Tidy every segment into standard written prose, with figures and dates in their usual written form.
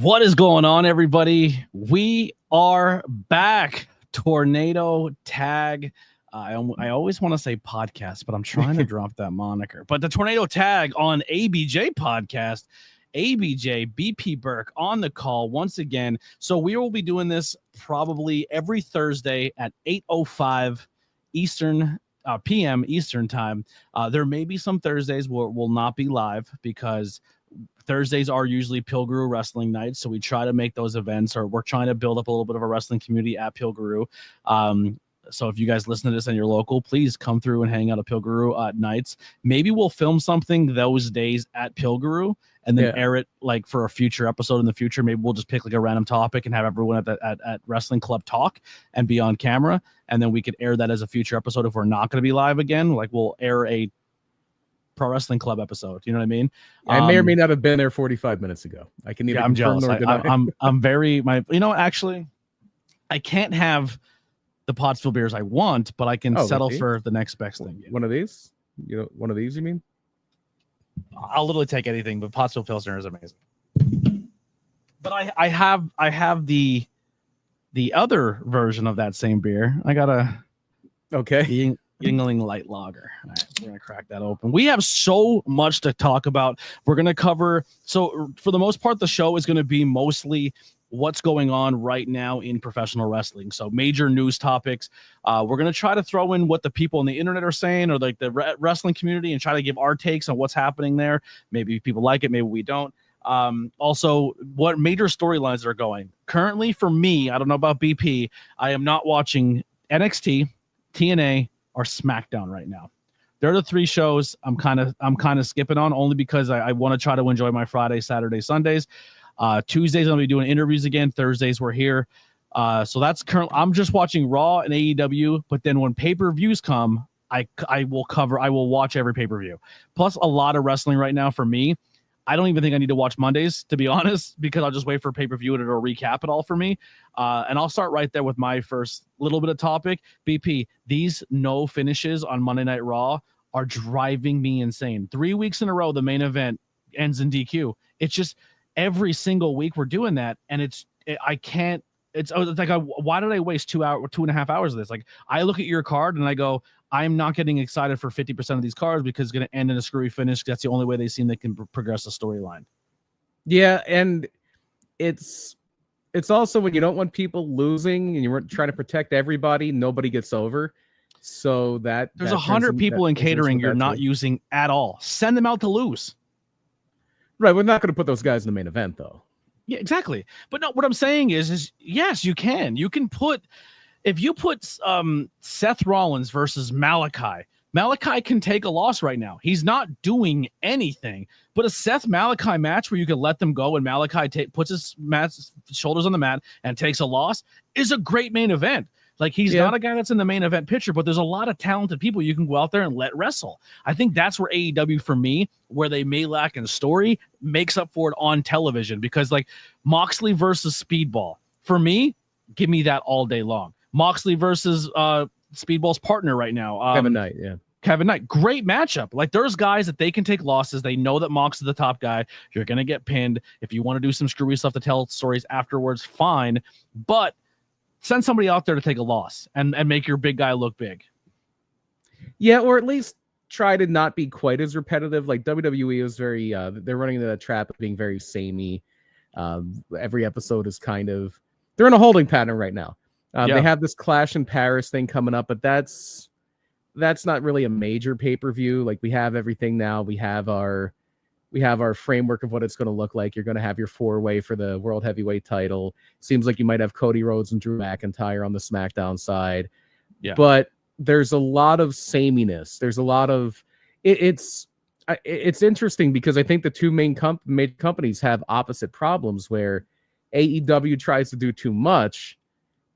What is going on, everybody? We are back. Tornado Tag. I always want to say podcast, but I'm trying to drop that moniker. But the Tornado Tag on ABJ podcast, ABJ BP Burke on the call once again. So we will be doing this probably every Thursday at 8:05 Eastern p.m. Eastern time. There may be some Thursdays where we'll not be live because Thursdays are usually Pilguru Wrestling nights, so we try to make those events, or we're trying to build up a little bit of a wrestling community at Pilguru. So if you guys listen to this and you're local, please come through and hang out at Pilguru nights. Maybe we'll film something those days at Pilguru and then air it like for a future episode in the future. Maybe we'll just pick like a random topic and have everyone at Wrestling Club talk and be on camera, and then we could air that as a future episode if we're not going to be live again. Like we'll air a Pro Wrestling Club episode. You know what I mean? I may or may not have been there 45 minutes ago. I can either I'm jealous. I'm Actually, I can't have the Pottsville beers I want, but I can settle for the next best thing. One of these? One of these, you mean? I'll literally take anything, but Pottsville Pilsner is amazing. But I have the other version of that same beer. I got a Yingling Light Lager. All right, we're going to crack that open. We have so much to talk about. We're going to cover. So for the most part, the show is going to be mostly what's going on right now in professional wrestling. So major news topics. We're going to try to throw in what the people on the internet are saying, or like the wrestling community, and try to give our takes on what's happening there. Maybe people like it, maybe we don't. Also, what major storylines are going currently for me. I don't know about BP. I am not watching NXT, TNA, or SmackDown right now. They're the three shows I'm kind of skipping on, only because I want to try to enjoy my Friday, Saturday, Sundays. Tuesdays I'll be doing interviews again. Thursdays we're here. So that's current. I'm just watching Raw and AEW, but then when pay-per-views come, I will watch every pay-per-view. Plus a lot of wrestling right now for me. I don't even think I need to watch Mondays, to be honest, because I'll just wait for pay-per-view and it'll recap it all for me. And I'll start right there with my first little bit of topic. BP, these no finishes on Monday Night Raw are driving me insane. 3 weeks in a row, the main event ends in DQ. It's just every single week we're doing that. And it's like, why did I waste 2.5 hours of this? Like, I look at your card and I go, I'm not getting excited for 50% of these cards because it's going to end in a screwy finish. That's the only way they seem they can progress the storyline. Yeah, and it's also when you don't want people losing and you're trying to protect everybody, nobody gets over. So there's 100 people in catering you're not using at all. Send them out to lose. Right, we're not going to put those guys in the main event, though. Yeah, exactly. But no, what I'm saying is yes, you can. You can put. If you put Seth Rollins versus Malachi can take a loss right now. He's not doing anything. But a Seth Malachi match where you can let them go and Malachi puts his shoulders on the mat and takes a loss is a great main event. Like, he's not a guy that's in the main event picture, but there's a lot of talented people you can go out there and let wrestle. I think that's where AEW, for me, where they may lack in story, makes up for it on television. Because, like, Moxley versus Speedball, for me, give me that all day long. Moxley versus Speedball's partner right now. Kevin Knight, great matchup. Like, there's guys that they can take losses. They know that Mox is the top guy. You're going to get pinned. If you want to do some screwy stuff to tell stories afterwards, fine. But send somebody out there to take a loss and make your big guy look big. Yeah, or at least try to not be quite as repetitive. Like, WWE is very, they're running into that trap of being very samey. Every episode is they're in a holding pattern right now. They have this Clash in Paris thing coming up, but that's not really a major pay-per-view. Like, we have everything now. We have our framework of what it's going to look like. You're going to have your 4-way for the World Heavyweight title. Seems like you might have Cody Rhodes and Drew McIntyre on the SmackDown side. Yeah. But there's a lot of sameness. There's a lot of it's interesting because I think the two main companies have opposite problems where AEW tries to do too much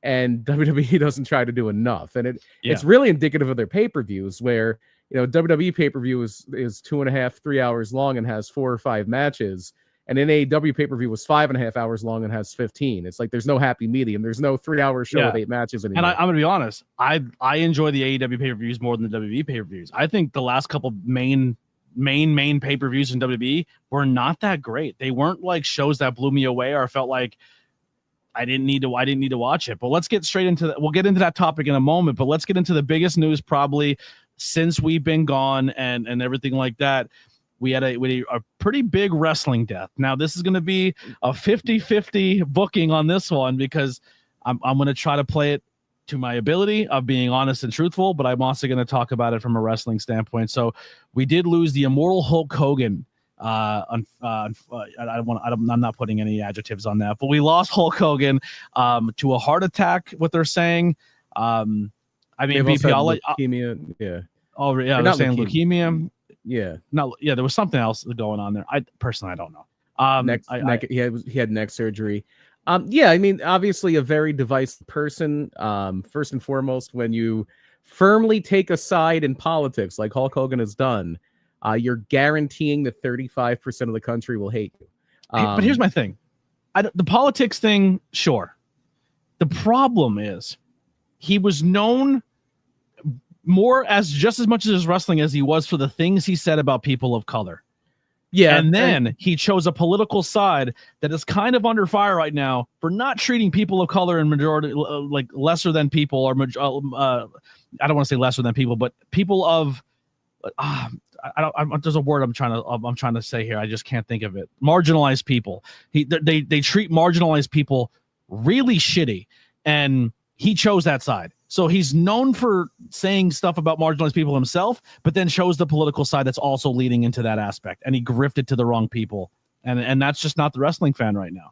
and WWE doesn't try to do enough. And it's really indicative of their pay-per-views where, WWE pay-per-view is 2.5, 3 hours long and has 4 or 5 matches. And an AEW pay-per-view was 5.5 hours long and has 15. It's like there's no happy medium. There's no 3-hour show with 8 matches anymore. And I'm going to be honest. I enjoy the AEW pay-per-views more than the WWE pay-per-views. I think the last couple main main pay-per-views in WWE were not that great. They weren't like shows that blew me away or I felt like I didn't need to watch it. But let's get straight into that. We'll get into that topic in a moment, but let's get into the biggest news probably since we've been gone and everything like that. We had a pretty big wrestling death. Now this is going to be a 50-50 booking on this one because I'm going to try to play it to my ability of being honest and truthful, but I'm also going to talk about it from a wrestling standpoint. So we did lose the immortal Hulk Hogan. I'm not putting any adjectives on that, but we lost Hulk Hogan to a heart attack. What they're saying, I mean, BP, leukemia, yeah. Oh yeah, they're saying leukemia. Yeah, no, yeah, there was something else going on there. I don't know. He had neck surgery. Yeah, I mean, obviously a very divisive person. First and foremost, when you firmly take a side in politics, like Hulk Hogan has done, you're guaranteeing that 35% of the country will hate you. But here's my thing. The politics thing, sure. The problem is he was known more as just as much as his wrestling as he was for the things he said about people of color. Yeah. And then he chose a political side that is kind of under fire right now for not treating people of color and majority like lesser than people or I don't want to say lesser than people, but people of there's a word I'm trying to say here. I just can't think of it. Marginalized people. They treat marginalized people really shitty, and he chose that side. So he's known for saying stuff about marginalized people himself, but then chose the political side that's also leading into that aspect, and he grifted to the wrong people, and that's just not the wrestling fan right now.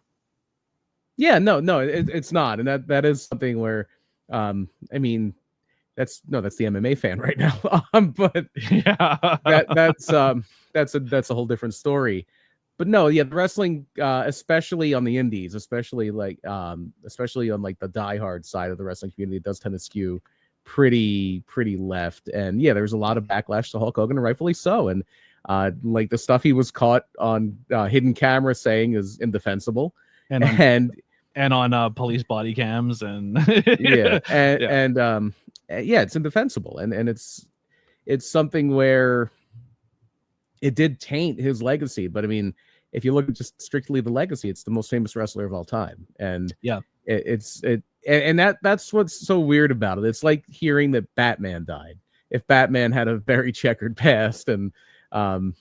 Yeah, no, it's not, and that is something where, I mean. That's the MMA fan right now. But yeah, that's a whole different story. But no, yeah, the wrestling, especially on the indies, especially on like the diehard side of the wrestling community, it does tend to skew pretty left. And yeah, there's a lot of backlash to Hulk Hogan, and rightfully so. And like the stuff he was caught on hidden camera saying is indefensible. And on police body cams and yeah, yeah, it's indefensible, and it's something where it did taint his legacy. But I mean, if you look at just strictly the legacy, it's the most famous wrestler of all time, and yeah, that's what's so weird about it. It's like hearing that Batman died. If Batman had a very checkered past, and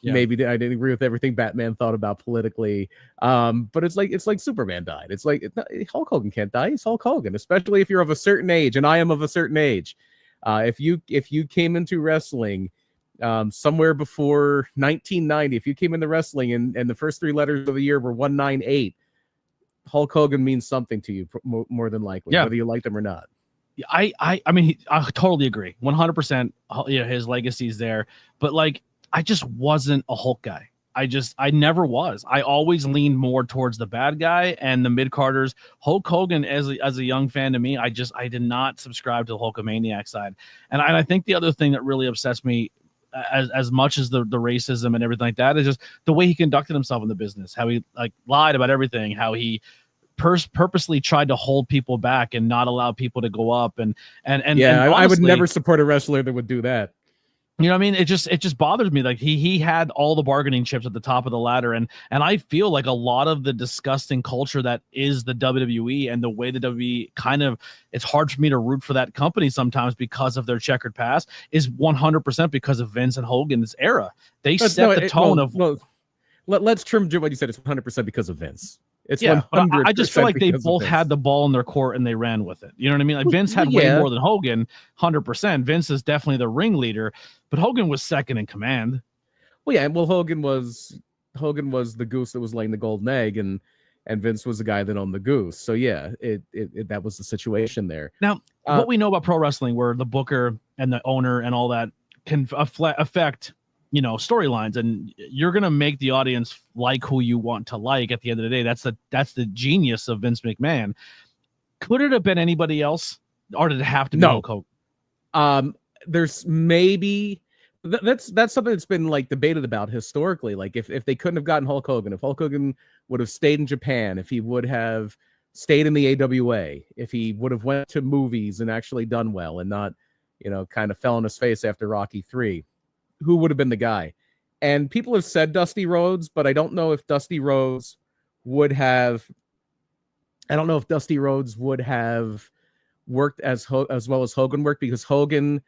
maybe I didn't agree with everything Batman thought about politically, but it's like Superman died. It's like Hulk Hogan can't die. He's Hulk Hogan, especially if you're of a certain age, and I am of a certain age. If you came into wrestling somewhere before 1990, if you came into wrestling and the first three letters of the year were 198, Hulk Hogan means something to you more than likely, whether you like them or not. I mean, I totally agree, 100%. His legacy's there, but like, I just wasn't a Hulk guy. I never was. I always leaned more towards the bad guy and the mid-carders. Hulk Hogan, as a young fan to me, I did not subscribe to the Hulkamaniac side. And I think the other thing that really upsets me as much as the racism and everything like that is just the way he conducted himself in the business, how he like lied about everything, how he purposely tried to hold people back and not allow people to go up. And honestly, I would never support a wrestler that would do that. You know what I mean? It just bothers me. Like he had all the bargaining chips at the top of the ladder, and I feel like a lot of the disgusting culture that is the WWE and the way the WWE kind of, it's hard for me to root for that company sometimes because of their checkered past is 100% because of Vince and Hogan's era. They set the tone of. Let's trim what you said. It's 100% because of Vince. It's 100%. I just feel like they both had the ball in their court and they ran with it. You know what I mean? Like Vince had way more than Hogan, 100%. Vince is definitely the ringleader, but Hogan was second in command. Well, yeah, well, Hogan was the goose that was laying the golden egg, and Vince was the guy that owned the goose. So yeah, it that was the situation there. Now, what we know about pro wrestling, where the booker and the owner and all that can affect storylines, and you're gonna make the audience like who you want to like. At the end of the day, that's the genius of Vince McMahon. Could it have been anybody else, or did it have to be Hulk Hogan? There's maybe that's something that's been like debated about historically. Like if they couldn't have gotten Hulk Hogan, if Hulk Hogan would have stayed in Japan, if he would have stayed in the AWA, if he would have went to movies and actually done well and not kind of fell on his face after Rocky III, who would have been the guy? And people have said Dusty Rhodes, but I don't know if Dusty Rhodes would have. I don't know if Dusty Rhodes would have worked as well as Hogan worked, because Hogan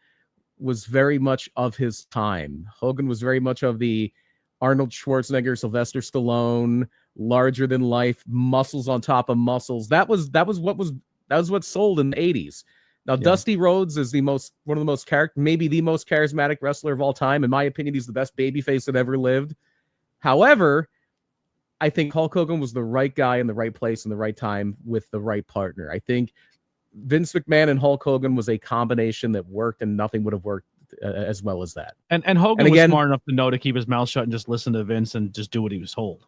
was very much of his time. Hogan was very much of the Arnold Schwarzenegger, Sylvester Stallone, larger than life, muscles on top of muscles. That was what sold in the 80s. Now, Dusty Rhodes is one of the most maybe the most charismatic wrestler of all time. In my opinion, he's the best babyface that ever lived. However, I think Hulk Hogan was the right guy in the right place in the right time with the right partner. I think Vince McMahon and Hulk Hogan was a combination that worked, and nothing would have worked as well as that. And Hogan was smart enough to know to keep his mouth shut and just listen to Vince and just do what he was told.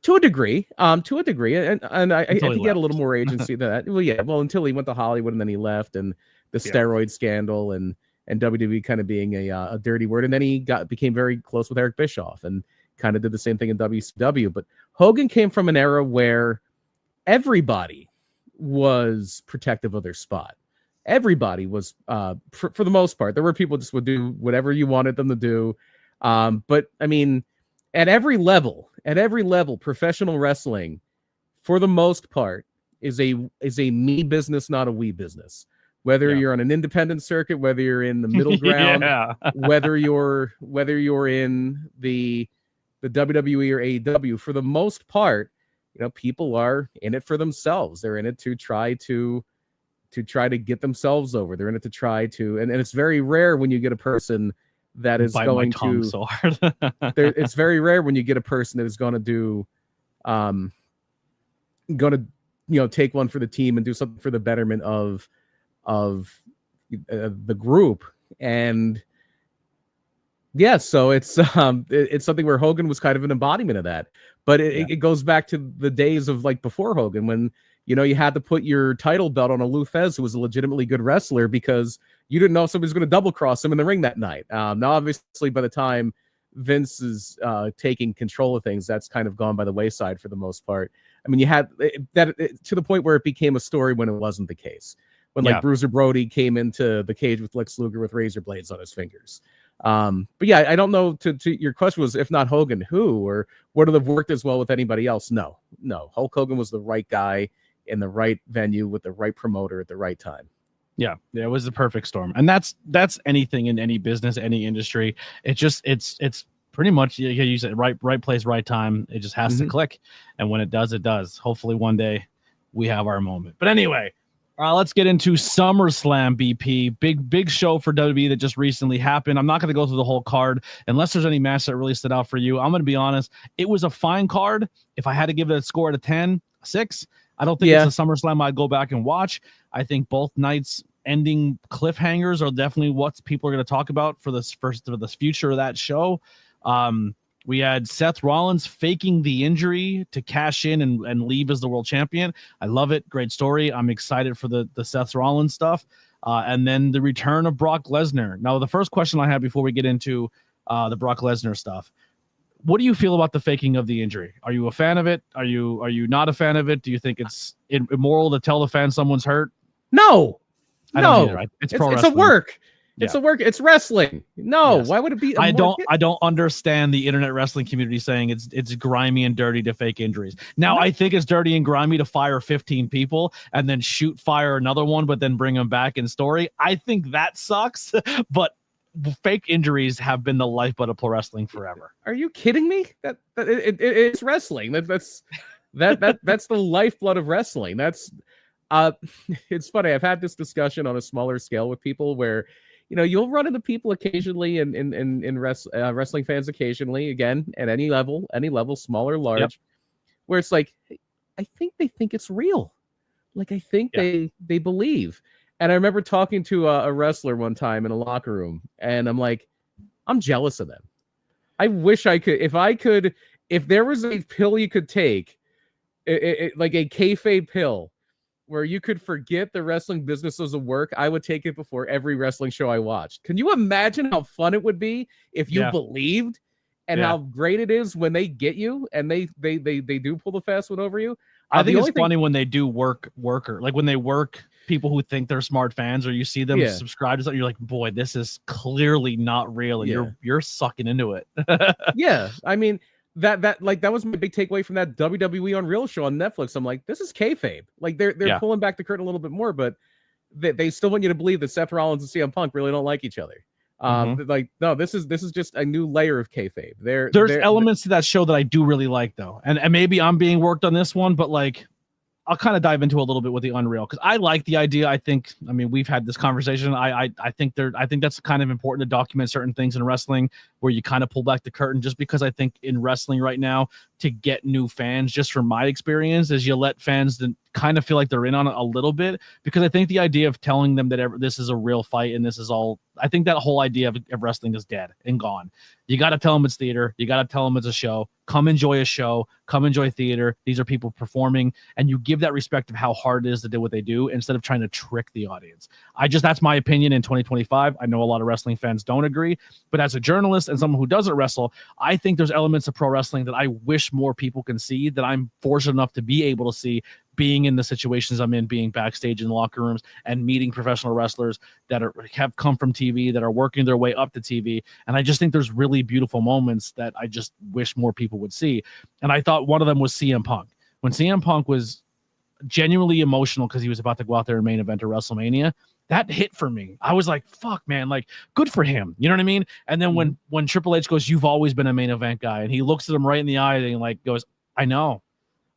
To a degree, and I think he had a little more agency than that. Well, yeah, until he went to Hollywood and then he left, and the steroid scandal and WWE kind of being a dirty word, and then he became very close with Eric Bischoff and kind of did the same thing in WCW. But Hogan came from an era where everybody was protective of their spot. Everybody was, for the most part. There were people just would do whatever you wanted them to do, but I mean, at every level, professional wrestling, for the most part, is a me business, not a we business. Whether you're on an independent circuit, whether you're in the middle ground, whether you're in the WWE or AEW, for the most part, people are in it for themselves. They're in it to try to get themselves over. They're in it to try to, and it's very rare when you get a person that is going to so hard. It's very rare when you get a person that is going to do take one for the team and do something for the betterment of the group. And so it's something where Hogan was kind of an embodiment of that. But it goes back to the days of like before Hogan, when you had to put your title belt on a Lou Thesz, who was a legitimately good wrestler, because you didn't know if somebody was going to double cross him in the ring that night. Now, obviously, by the time Vince is taking control of things, that's kind of gone by the wayside for the most part. I mean, you had that to the point where it became a story when it wasn't the case. When like Bruiser Brody came into the cage with Lex Luger with razor blades on his fingers. But yeah, I don't know. To your question was, if not Hogan, who, or would it have worked as well with anybody else? No. Hulk Hogan was the right guy in the right venue with the right promoter at the right time. Yeah, it was the perfect storm. And that's anything in any business, any industry. It's pretty much, you said right place, right time. It just has to click. And when it does, it does. Hopefully one day we have our moment. But anyway, let's get into SummerSlam, BP. Big show for WWE that just recently happened. I'm not going to go through the whole card unless there's any match that really stood out for you. I'm going to be honest. It was a fine card. If I had to give it a score out of 10, 6. I don't think it's a SummerSlam I'd go back and watch. I think both nights ending cliffhangers are definitely what people are going to talk about for the future of that show. We had Seth Rollins faking the injury to cash in and leave as the world champion. I love it. Great story. I'm excited for the Seth Rollins stuff. And then the return of Brock Lesnar. Now, the first question I had before we get into the Brock Lesnar stuff. What do you feel about the faking of the injury? Are you a fan of it? Are you not a fan of it? Do you think it's immoral to tell the fan someone's hurt? No. I don't either. It's pro wrestling. It's a work. It's a work. It's wrestling. No, why would it be? I don't understand the internet wrestling community saying it's grimy and dirty to fake injuries. Now, I think it's dirty and grimy to fire 15 people and then fire another one, but then bring them back in story. I think that sucks, but fake injuries have been the lifeblood of pro wrestling forever. Are you kidding me? It's wrestling. That's the lifeblood of wrestling. That's it's funny. I've had this discussion on a smaller scale with people where, you'll run into people occasionally in wrestling fans occasionally, again, at any level, small or large, where it's like, hey, I think they think it's real. Like, I think they believe. And I remember talking to a wrestler one time in a locker room, and I'm like, I'm jealous of them. I wish I could, if there was a pill you could take, like a kayfabe pill, where you could forget the wrestling business as a work, I would take it before every wrestling show I watched. Can you imagine how fun it would be if you believed, and how great it is when they get you and they do pull the fast one over you? I think it's funny when they do worker, like when they work people who think they're smart fans, or you see them subscribe to something, you're like, boy, this is clearly not real. And you're sucking into it. Yeah. I mean, that was my big takeaway from that WWE Unreal show on Netflix. I'm like, this is kayfabe. Like they're pulling back the curtain a little bit more, but they still want you to believe that Seth Rollins and CM Punk really don't like each other. Like, no, this is just a new layer of kayfabe. There's elements to that show that I do really like, though, and maybe I'm being worked on this one, but like, I'll kind of dive into a little bit with the Unreal, because I like the idea. I mean, we've had this conversation. I think that's kind of important to document certain things in wrestling where you kind of pull back the curtain, just because I think in wrestling right now, to get new fans, just from my experience, is you let fans then kind of feel like they're in on it a little bit, because I think the idea of telling them that this is a real fight and this is all, I think that whole idea of wrestling is dead and gone. You got to tell them it's theater. You got to tell them it's a show. Come enjoy a show. Come enjoy theater. These are people performing, and you give that respect of how hard it is to do what they do instead of trying to trick the audience. That's my opinion in 2025. I know a lot of wrestling fans don't agree, but as a journalist and someone who doesn't wrestle, I think there's elements of pro wrestling that I wish more people can see, that I'm fortunate enough to be able to see, being in the situations I'm in, being backstage in locker rooms and meeting professional wrestlers that have come from TV, that are working their way up to TV. And I just think there's really beautiful moments that I just wish more people would see. And I thought one of them was CM Punk. When CM Punk was genuinely emotional because he was about to go out there and main event at WrestleMania, that hit for me. I was like, fuck, man, like, good for him. You know what I mean? And then when Triple H goes, you've always been a main event guy, and he looks at him right in the eye and like goes, I know.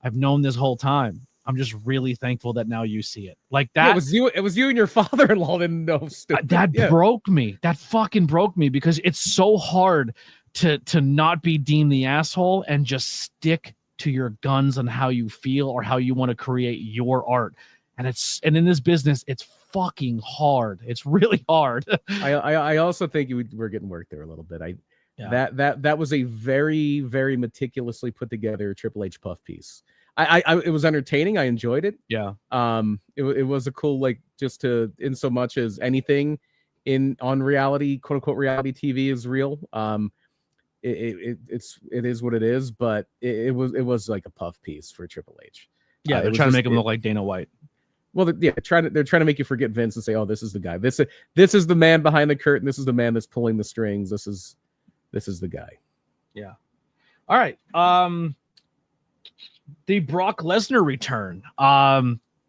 I've known this whole time. I'm just really thankful that now you see it. Like that. It was you and your father-in-law didn't know. That broke me. That fucking broke me, because it's so hard to not be deemed the asshole and just stick to your guns on how you feel or how you want to create your art. And in this business, it's fucking hard. It's really hard. I also think we're getting worked there a little bit. That was a very, very meticulously put together Triple H puff piece. It was entertaining. I enjoyed it. Yeah. It was a cool, like, just to, in so much as anything on reality, quote unquote, reality TV is real. It is what it is, but it was like a puff piece for Triple H. Yeah, they're trying to make him look like Dana White. Well, they're trying to make you forget Vince and say, oh, this is the guy. This is the man behind the curtain. This is the man that's pulling the strings. This is the guy. Yeah. All right. The Brock Lesnar return.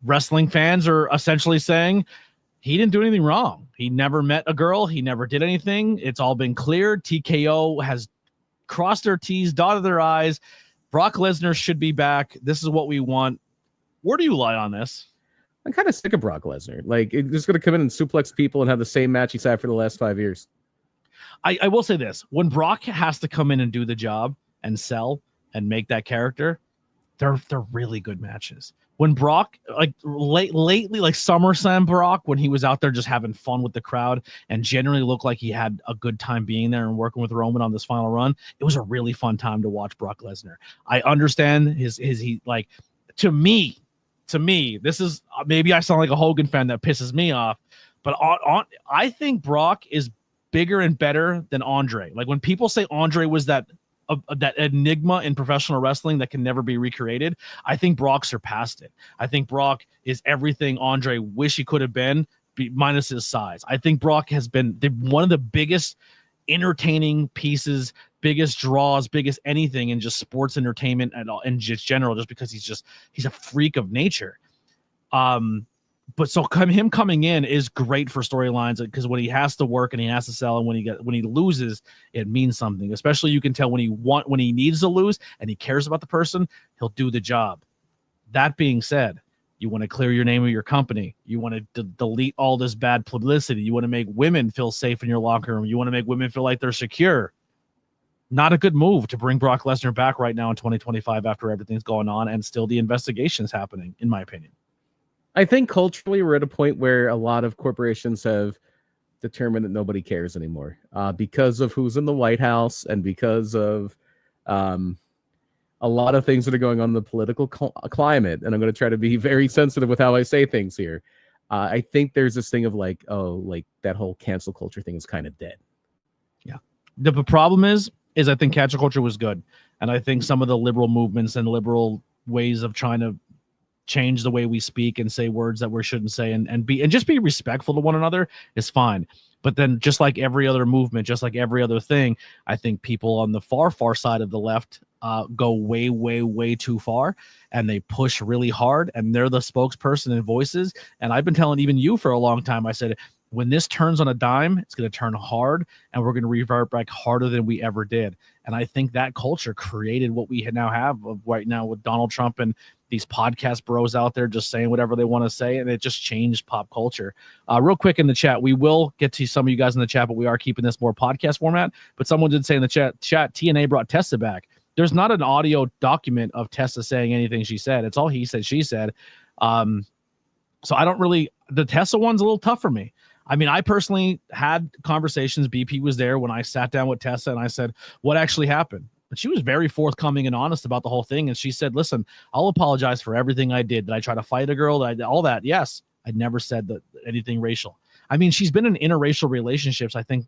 Wrestling fans are essentially saying he didn't do anything wrong. He never met a girl. He never did anything. It's all been cleared. TKO has crossed their T's, dotted their I's. Brock Lesnar should be back. This is what we want. Where do you lie on this? I'm kind of sick of Brock Lesnar. Like, he's just going to come in and suplex people and have the same match he's had for the last 5 years. I will say this. When Brock has to come in and do the job and sell and make that character, they're really good matches. When Brock, like lately, like SummerSlam Brock, when he was out there just having fun with the crowd and generally looked like he had a good time being there and working with Roman on this final run, it was a really fun time to watch Brock Lesnar. I understand he like, to me, this is, maybe I sound like a Hogan fan that pisses me off, but I think Brock is bigger and better than Andre. Like, when people say Andre was that enigma in professional wrestling that can never be recreated, I think Brock surpassed it. I think Brock is everything Andre wish he could have been, minus his size. I think Brock has been one of the biggest entertaining pieces, biggest draws, biggest anything in just sports entertainment and in just general, just because he's a freak of nature. But so him coming in is great for storylines, because when he has to work and he has to sell, and when he loses, it means something. Especially, you can tell when he needs to lose and he cares about the person, he'll do the job. That being said, you want to clear your name of your company. You want to delete all this bad publicity. You want to make women feel safe in your locker room. You want to make women feel like they're secure. Not a good move to bring Brock Lesnar back right now in 2025 after everything's going on and still the investigation's happening, in my opinion. I think culturally we're at a point where a lot of corporations have determined that nobody cares anymore, because of who's in the White House and because of a lot of things that are going on in the political climate. And I'm going to try to be very sensitive with how I say things here. I think there's this thing of like, oh, like that whole cancel culture thing is kind of dead. Yeah. The problem is I think cancel culture was good. And I think some of the liberal movements and liberal ways of trying to change the way we speak and say words that we shouldn't say, and just be respectful to one another is fine. But then, just like every other movement, just like every other thing, I think people on the far side of the left go way, way, way too far, and they push really hard, and they're the spokesperson and voices. And I've been telling even you for a long time, I said, when this turns on a dime, it's going to turn hard, and we're going to revert back harder than we ever did. And I think that culture created what we now have of right now with Donald Trump and these podcast bros out there just saying whatever they want to say, and it just changed pop culture. Real quick in the chat, we will get to some of you guys in the chat, but we are keeping this more podcast format. But someone did say in the chat, TNA brought Tessa back. There's not an audio document of Tessa saying anything she said. It's all he said, she said. So I don't really, the Tessa one's a little tough for me. I mean, I personally had conversations. BP was there when I sat down with Tessa and I said, what actually happened? But she was very forthcoming and honest about the whole thing. And she said, listen, I'll apologize for everything I did. Did I try to fight a girl? All that? Yes. I never said that anything racial. I mean, she's been in interracial relationships, I think,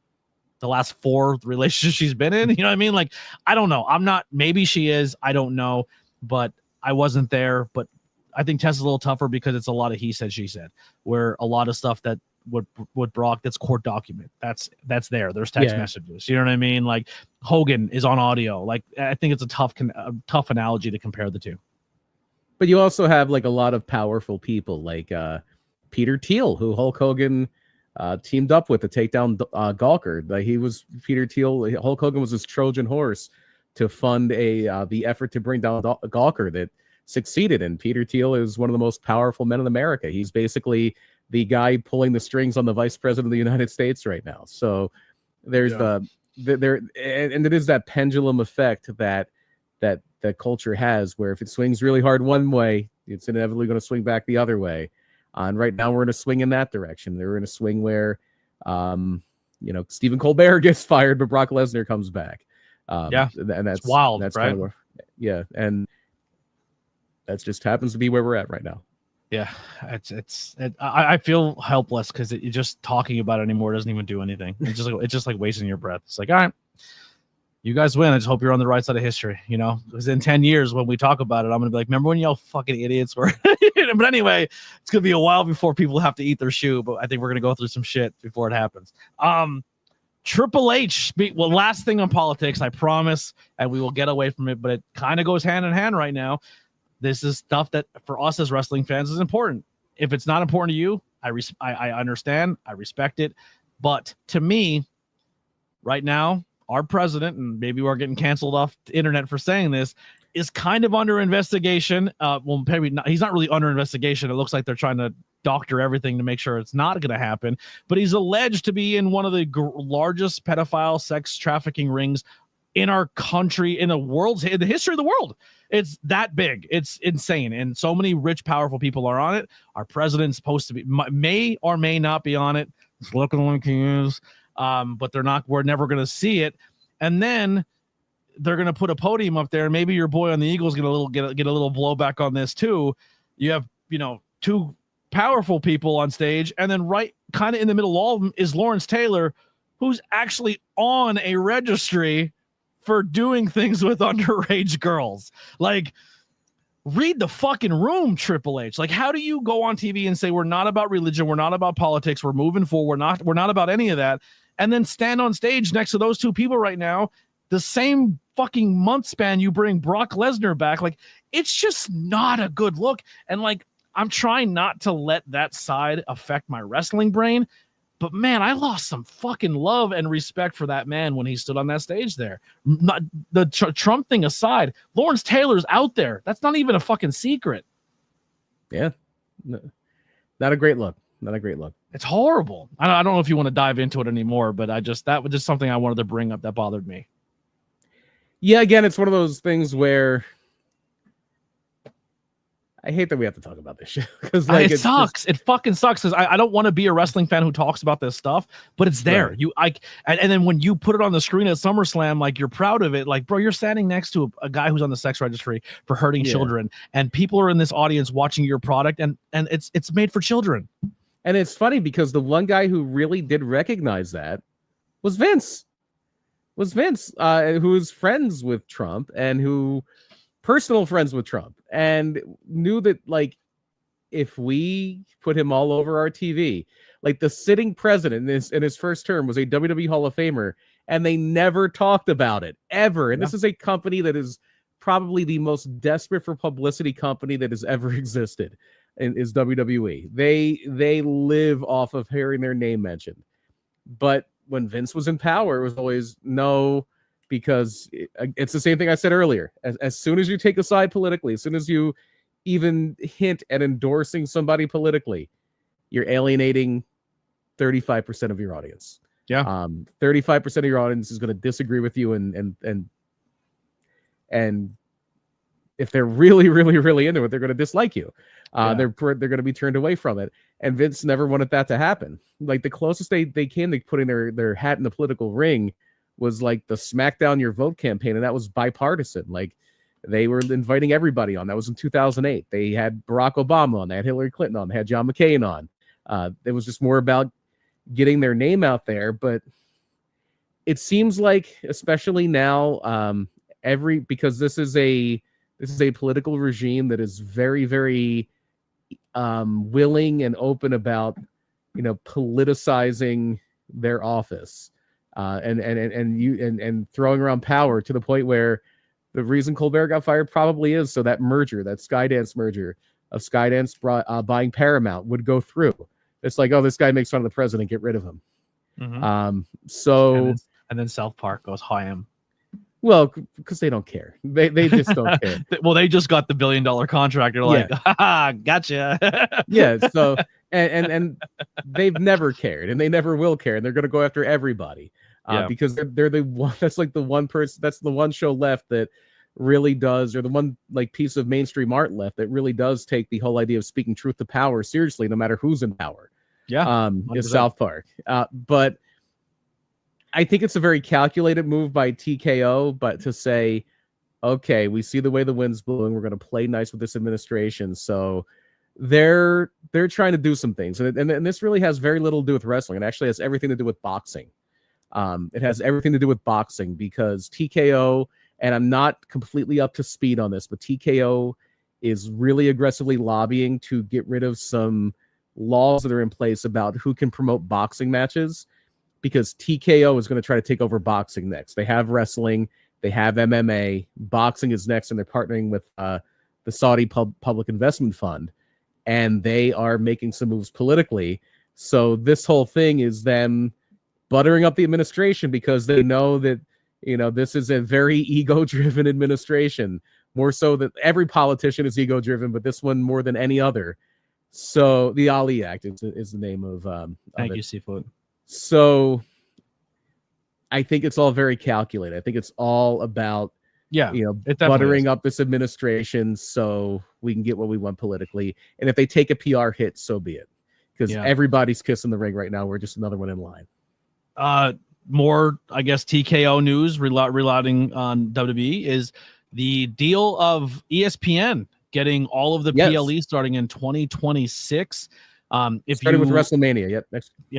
the last 4 relationships she's been in. You know what I mean? Like, I don't know. I'm not, maybe she is. I don't know. But I wasn't there. But I think Tessa's a little tougher because it's a lot of he said, she said, where a lot of stuff that with Brock, that's court document. That's there. There's text messages. You know what I mean? Like Hogan is on audio. Like, I think it's a tough analogy to compare the two. But you also have like a lot of powerful people like Peter Thiel, who Hulk Hogan teamed up with to take down Gawker. Like, he was Peter Thiel. Hulk Hogan was his Trojan horse to fund the effort to bring down Gawker that succeeded. And Peter Thiel is one of the most powerful men in America. He's basically the guy pulling the strings on the vice president of the United States right now. So there's and it is that pendulum effect that culture has, where if it swings really hard one way, it's inevitably going to swing back the other way. And right now we're in a swing in that direction. They're in a swing where, Stephen Colbert gets fired, but Brock Lesnar comes back. And that's wild. That's right? Kind of and that just happens to be where we're at right now. Yeah, I feel helpless because just talking about it anymore doesn't even do anything. It's just like wasting your breath. It's like, all right, you guys win. I just hope you're on the right side of history, because in 10 years when we talk about it, I'm gonna be like, remember when y'all fucking idiots were? But anyway, it's gonna be a while before people have to eat their shoe. But I think we're gonna go through some shit before it happens. Triple H. Well, last thing on politics, I promise, and we will get away from it. But it kind of goes hand in hand right now. This is stuff that for us as wrestling fans is important. If it's not important to you, I understand. I respect it. But to me, right now, our president, and maybe we're getting canceled off the internet for saying this, is kind of under investigation. Well, maybe not, he's not really under investigation. It looks like they're trying to doctor everything to make sure it's not going to happen. But he's alleged to be in one of the largest pedophile sex trafficking rings in our country, in the history of the world. It's that big. It's insane. And so many rich, powerful people are on it. Our president's supposed to be, may or may not be on it. It's looking like he is. But they're not, we're never going to see it. And then they're going to put a podium up there. And maybe your boy on the Eagles get a little blowback on this too. You have, 2 powerful people on stage. And then right kind of in the middle of all of them is Lawrence Taylor, who's actually on a registry for doing things with underage girls. Like, read the fucking room, Triple H. Like, how do you go on TV and say we're not about religion, we're not about politics, we're moving forward, we're not about any of that, and then stand on stage next to those 2 people right now, the same fucking month span you bring Brock Lesnar back? Like, it's just not a good look. And like, I'm trying not to let that side affect my wrestling brain. But man, I lost some fucking love and respect for that man when he stood on that stage there. Not the Trump thing aside, Lawrence Taylor's out there. That's not even a fucking secret. Yeah, no, not a great look. Not a great look. It's horrible. I don't know if you want to dive into it anymore, but that was just something I wanted to bring up that bothered me. Yeah, again, it's one of those things where I hate that we have to talk about this shit because it sucks. It fucking sucks because I don't want to be a wrestling fan who talks about this stuff, but it's there. Right. And then when you put it on the screen at SummerSlam, like, you're proud of it. Like, bro, you're standing next to a guy who's on the sex registry for hurting children, and people are in this audience watching your product, and it's made for children. And it's funny because the one guy who really did recognize that was Vince. Who is friends with Trump and who personal friends with Trump, and knew that, like, if we put him all over our TV, like the sitting president in his first term was a WWE Hall of Famer, and they never talked about it ever. And this is a company that is probably the most desperate for publicity company that has ever existed, and is WWE. They live off of hearing their name mentioned. But when Vince was in power, it was always no, because it's the same thing I said earlier. As soon as you take a side politically, as soon as you even hint at endorsing somebody politically, you're alienating 35% of your audience. Yeah. 35% of your audience is going to disagree with you, and if they're really, really, really into it, they're going to dislike you. They're going to be turned away from it. And Vince never wanted that to happen. Like the closest they came to putting their hat in the political ring was like the Smackdown Your Vote campaign, and that was bipartisan. Like they were inviting everybody on. That was in 2008. They had Barack Obama on. They had Hillary Clinton on. They had John McCain on. It was just more about getting their name out there. But it seems like, especially now, because this is a political regime that is very, very willing and open about, politicizing their office, and throwing around power to the point where the reason Colbert got fired probably is so that merger, that Skydance merger of Skydance buying Paramount would go through. It's like, oh, this guy makes fun of the president, get rid of him. Mm-hmm. And then South Park goes, hi, him. Well, because they don't care. They just don't care. Well, they just got the $1 billion contract. They're like, ha, gotcha. Yeah. So and they've never cared, and they never will care, and they're going to go after everybody because they're the one. That's like the one person. That's the one show left that really does, or the one like piece of mainstream art left that really does take the whole idea of speaking truth to power seriously, no matter who's in power. Yeah. Is South Park. But I think it's a very calculated move by TKO, but to say, okay, we see the way the wind's blowing, we're going to play nice with this administration. So they're trying to do some things, and this really has very little to do with wrestling. It actually has everything to do with boxing. It has everything to do with boxing because TKO, and I'm not completely up to speed on this, but TKO is really aggressively lobbying to get rid of some laws that are in place about who can promote boxing matches, because TKO is going to try to take over boxing next. They have wrestling, they have MMA, boxing is next, and they're partnering with the Saudi Public Investment Fund, and they are making some moves politically. So this whole thing is them buttering up the administration because they know that, this is a very ego-driven administration, more so that every politician is ego-driven, but this one more than any other. So the Ali Act is the name of Thank you, Seafood. So I think it's all very calculated. I think it's all about, buttering up this administration so we can get what we want politically. And if they take a PR hit, so be it. Because everybody's kissing the ring right now. We're just another one in line. More, I guess, TKO news reloading on WWE is the deal of ESPN getting all of the PLE starting in 2026. Starting with WrestleMania,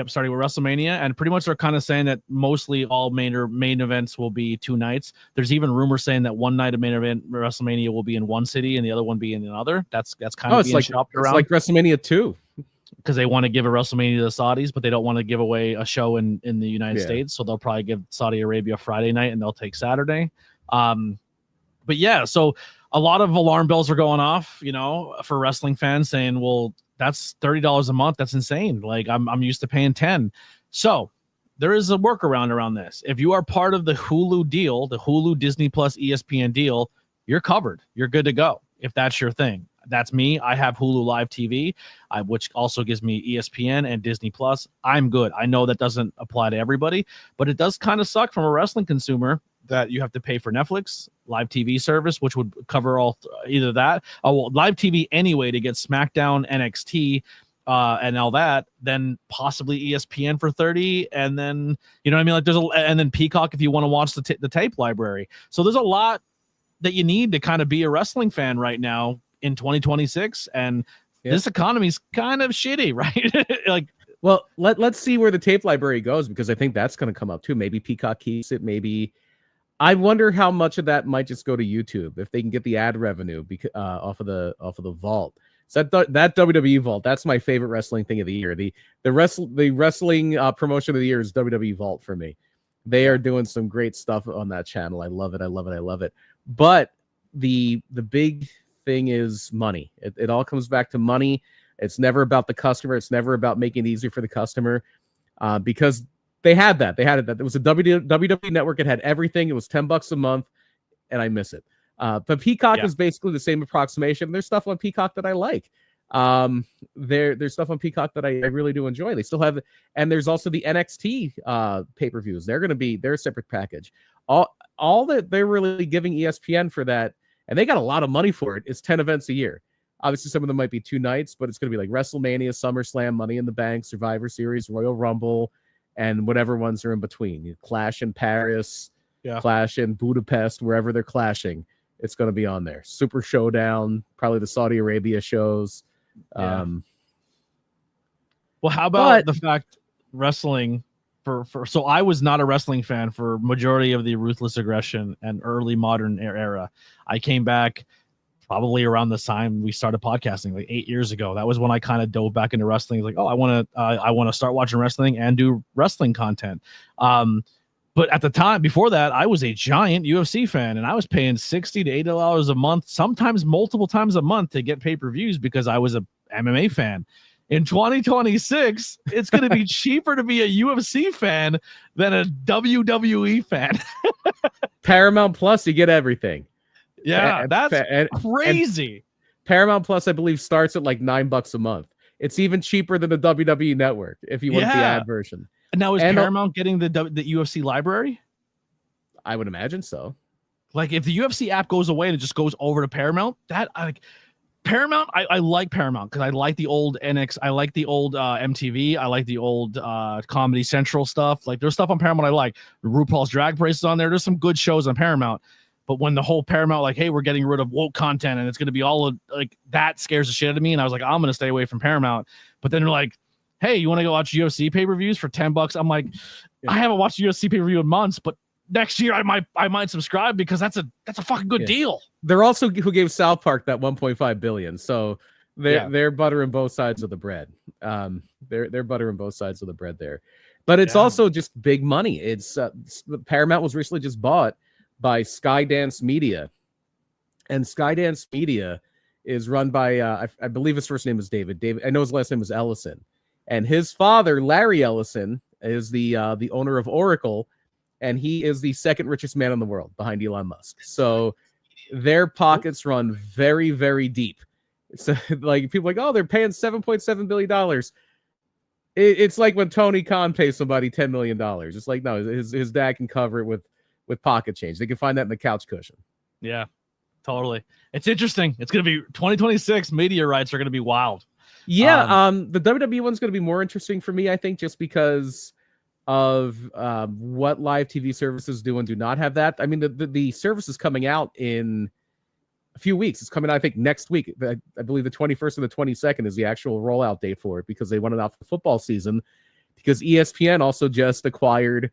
starting with WrestleMania, and pretty much they're kind of saying that mostly all main events will be 2 nights. There's even rumors saying that one night of main event WrestleMania will be in one city and the other one be in another. That's kind of being shopped around. It's like WrestleMania 2. Because they want to give a WrestleMania to the Saudis, but they don't want to give away a show in the United States, so they'll probably give Saudi Arabia Friday night and they'll take Saturday. But yeah, so a lot of alarm bells are going off, for wrestling fans saying, well, that's $30 a month. That's insane. Like I'm used to paying 10. So there is a workaround around this. If you are part of the Hulu deal, the Hulu Disney Plus ESPN deal, you're covered. You're good to go. If that's your thing. That's me. I have Hulu Live TV, which also gives me ESPN and Disney Plus. I'm good. I know that doesn't apply to everybody, but it does kind of suck from a wrestling consumer that you have to pay for Netflix, live TV service, which would cover either that, live TV anyway to get SmackDown, NXT, and all that, then possibly ESPN for $30, and then what I mean, like and then Peacock if you want to watch the tape library. So there's a lot that you need to kind of be a wrestling fan right now in 2026, and this economy's kind of shitty, right? Well, let's see where the tape library goes, because I think that's going to come up too. Maybe Peacock keeps it, maybe. I wonder how much of that might just go to YouTube if they can get the ad revenue off of the vault. So that WWE Vault, that's my favorite wrestling thing of the year. The wrestling promotion of the year is WWE Vault for me. They are doing some great stuff on that channel. I love it. I love it. I love it. But the big thing is money. It all comes back to money. It's never about the customer. It's never about making it easier for the customer, because they had that. They had it. That it was a WWE network. It had everything. It was $10 a month, and I miss it. But Peacock is basically the same approximation. There's stuff on Peacock that I like. There's stuff on Peacock that I really do enjoy. They still have, and there's also the NXT pay-per-views. They're going to be their separate package. All that they're really giving ESPN for that, and they got a lot of money for it, is 10 events a year. Obviously, some of them might be 2 nights, but it's going to be like WrestleMania, SummerSlam, Money in the Bank, Survivor Series, Royal Rumble, and whatever ones are in between. Clash in Paris, Clash in Budapest, wherever they're clashing. It's going to be on there. Super Showdown, probably the Saudi Arabia shows. Well, how about the fact wrestling so I was not a wrestling fan for majority of the Ruthless Aggression and early modern era. I came back probably around the time we started podcasting, like 8 years ago. That was when I kind of dove back into wrestling. Like, oh, I want to start watching wrestling and do wrestling content. But at the time before that, I was a giant UFC fan, and I was paying $60 to $80 a month, sometimes multiple times a month, to get pay-per-views because I was a MMA fan. In 2026, it's going to be cheaper to be a UFC fan than a WWE fan. Paramount Plus, you get everything. Yeah, that's crazy. And Paramount Plus, I believe, starts at like $9 a month. It's even cheaper than the WWE Network if you want the ad version. Now, is Paramount getting the UFC library? I would imagine so. Like, if the UFC app goes away and it just goes over to Paramount, Paramount, I like Paramount because I like the old NX, I like the old MTV, I like the old Comedy Central stuff. Like, there's stuff on Paramount I like. RuPaul's Drag Race is on there. There's some good shows on Paramount. But when the whole Paramount, like, hey, we're getting rid of woke content and it's going to be all like that, scares the shit out of me. And I was like, I'm going to stay away from Paramount. But then they're like, hey, you want to go watch UFC pay-per-views for $10? I'm like, I haven't watched UFC pay-per-view in months, but next year I might subscribe because that's a fucking good deal. They're also who gave South Park that $1.5 billion. So they're buttering both sides of the bread. They're buttering both sides of the bread there. But it's also just big money. It's Paramount was recently just bought by Skydance Media, and Skydance Media is run by I believe his first name is David. I know his last name is Ellison, and his father, Larry Ellison, is the owner of Oracle, and he is the second richest man in the world behind Elon Musk. So their pockets run very, very deep. So like people are like, oh, they're paying $7.7 billion. It's like when Tony Khan pays somebody $10 million. It's like, no, his dad can cover it with pocket change. They can find that in the couch cushion. Yeah, totally. It's interesting. It's going to be 2026. Media rights are going to be wild. Yeah. The WWE one's going to be more interesting for me, I think, just because of what live TV services do and do not have that. I mean, the service is coming out in a few weeks. It's coming out, I think, next week. I believe the 21st and the 22nd is the actual rollout date for it because they want it out for the football season, because ESPN also just acquired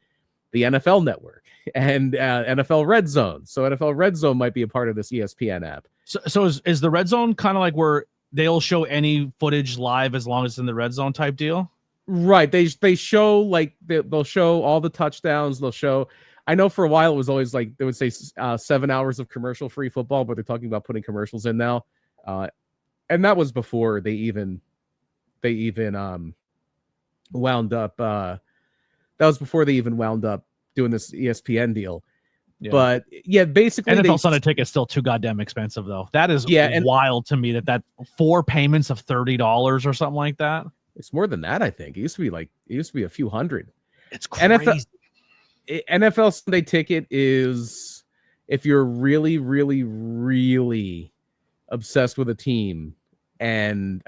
the NFL Network and NFL Red Zone. So NFL Red Zone might be a part of this ESPN app. So is the Red Zone kind of like where they'll show any footage live as long as it's in the Red Zone type deal? Right. They show, like, they'll show all the touchdowns. They'll show, I know for a while it was always like they would say 7 hours of commercial free football, but they're talking about putting commercials in now. And that was before they even wound up. That was before they even wound up doing this ESPN deal. Yeah. But yeah, basically NFL Sunday ticket is still too goddamn expensive though. That is wild to me that 4 payments of $30 or something like that. It's more than that, I think. It used to be a few hundred. It's crazy. NFL Sunday ticket is, if you're really, really, really obsessed with a team and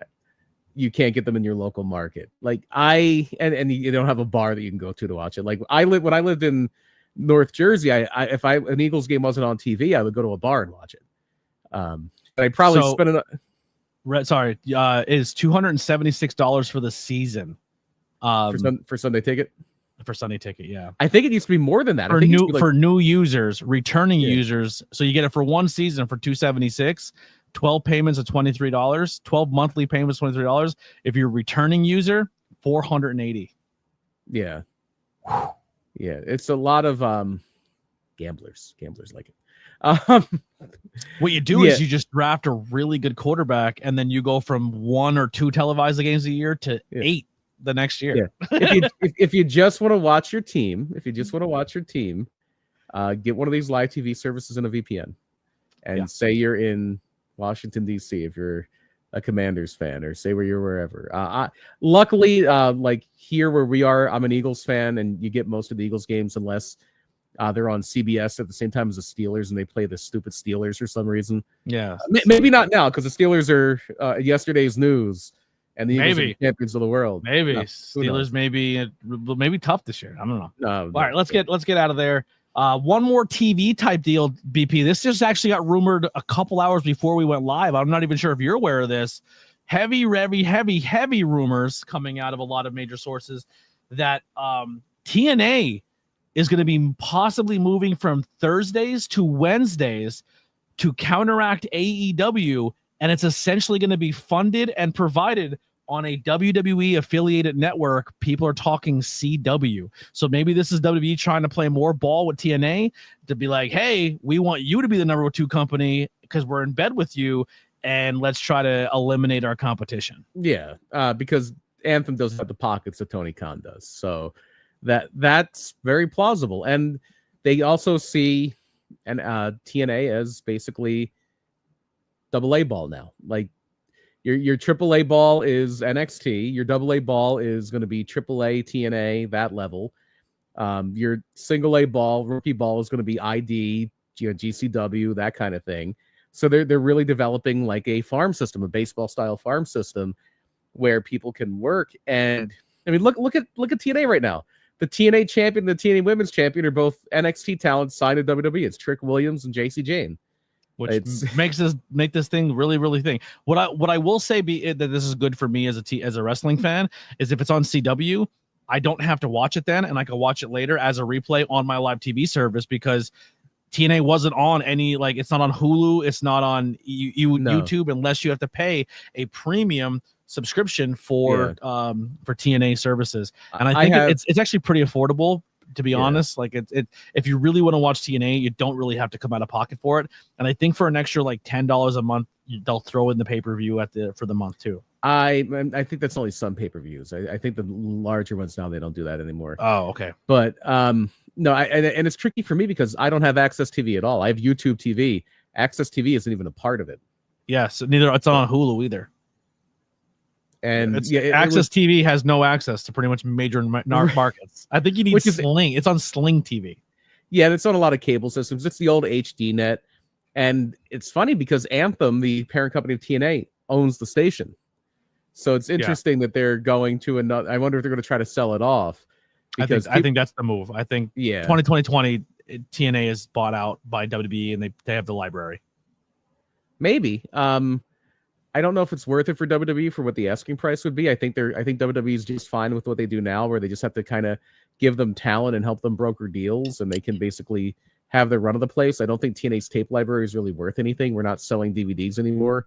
you can't get them in your local market. Like and you don't have a bar that you can go to watch it. Like when I lived in North Jersey, if an Eagles game wasn't on TV, I would go to a bar and watch it. But I'd probably spend it. Is $276 for the season. For Sunday ticket? For Sunday ticket, yeah. I think it used to be more than that. For new users, returning users. So you get it for one season for $276. 12 payments of $23, 12 monthly payments, $23. If you're a returning user, $480. Yeah. Yeah. It's a lot of gamblers. Gamblers like it. What you do is you just draft a really good quarterback, and then you go from 1 or 2 televised games a year to 8 the next year. Yeah. if you just want to watch your team, get one of these live TV services in a VPN, and say you're in Washington D.C. if you're a Commanders fan, or say where you're wherever. Luckily, like here where we are, I'm an Eagles fan, and you get most of the Eagles games unless they're on CBS at the same time as the Steelers, and they play the stupid Steelers for some reason. Yeah, maybe not now because the Steelers are yesterday's news, and the Eagles are the champions of the world. Maybe Steelers maybe tough this year. I don't know. All right, let's get out of there. One more TV type deal, BP. This just actually got rumored a couple hours before we went live. I'm not even sure if you're aware of this. Heavy rumors coming out of a lot of major sources that TNA is going to be possibly moving from Thursdays to Wednesdays to counteract AEW, and it's essentially going to be funded and provided on a WWE affiliated network. People are talking CW. So maybe this is WWE trying to play more ball with TNA to be like, hey, we want you to be the number 2 company because we're in bed with you, and let's try to eliminate our competition. Yeah, because Anthem doesn't have the pockets that Tony Khan does. So that's very plausible. And they also see TNA as basically AA ball now. Like, your AAA ball is NXT. Your AA ball is going to be AAA, TNA, that level. Your single A ball, rookie ball is going to be ID, GCW, that kind of thing. So they're really developing like a farm system, a baseball style farm system where people can work. And I mean, look at TNA right now. The TNA champion and the TNA women's champion are both NXT talents signed to WWE. It's Trick Williams and JC Jane. Which make this thing really thing. What I will say that this is good for me as a wrestling fan is if it's on CW, I don't have to watch it then, and I can watch it later as a replay on my live TV service, because TNA wasn't on any, like, it's not on Hulu, it's not on YouTube, unless you have to pay a premium subscription for TNA services. And I think it's actually pretty affordable, to be honest. Like, it if you really want to watch TNA, you don't really have to come out of pocket for it. And I think for an extra like $10 a month, they'll throw in the pay-per-view for the month too. I think that's only some pay-per-views. I think the larger ones now, they don't do that anymore. Oh, okay. But no, and it's tricky for me because I don't have Access TV at all. I have YouTube TV. Access TV isn't even a part of it. Yes, neither it's not on Hulu either. And Access TV has no access to pretty much major markets. I think you need Sling. It's on Sling TV. Yeah, it's on a lot of cable systems. It's the old HD net. And it's funny because Anthem, the parent company of TNA, owns the station. So it's interesting that they're going to another. I wonder if they're going to try to sell it off. Because I think that's the move. I think 2020 TNA is bought out by WWE, and they have the library. Maybe. I don't know if it's worth it for WWE for what the asking price would be. I think WWE is just fine with what they do now, where they just have to kind of give them talent and help them broker deals, and they can basically have their run of the place. I don't think TNA's tape library is really worth anything. We're not selling DVDs anymore.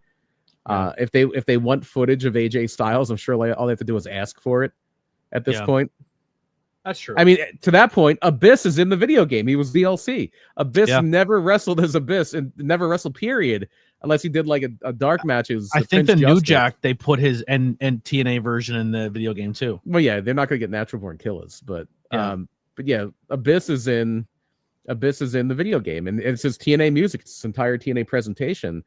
Yeah. If they want footage of AJ Styles, I'm sure all they have to do is ask for it at this point. That's true. I mean, to that point, Abyss is in the video game. He was DLC. Abyss never wrestled as Abyss and never wrestled, period, unless he did like a dark matches. I think the New Jack, they put his and TNA version in the video game too. Well, yeah, they're not going to get Natural Born Killers, but Abyss is in the video game, and it's his TNA music. It's his entire TNA presentation.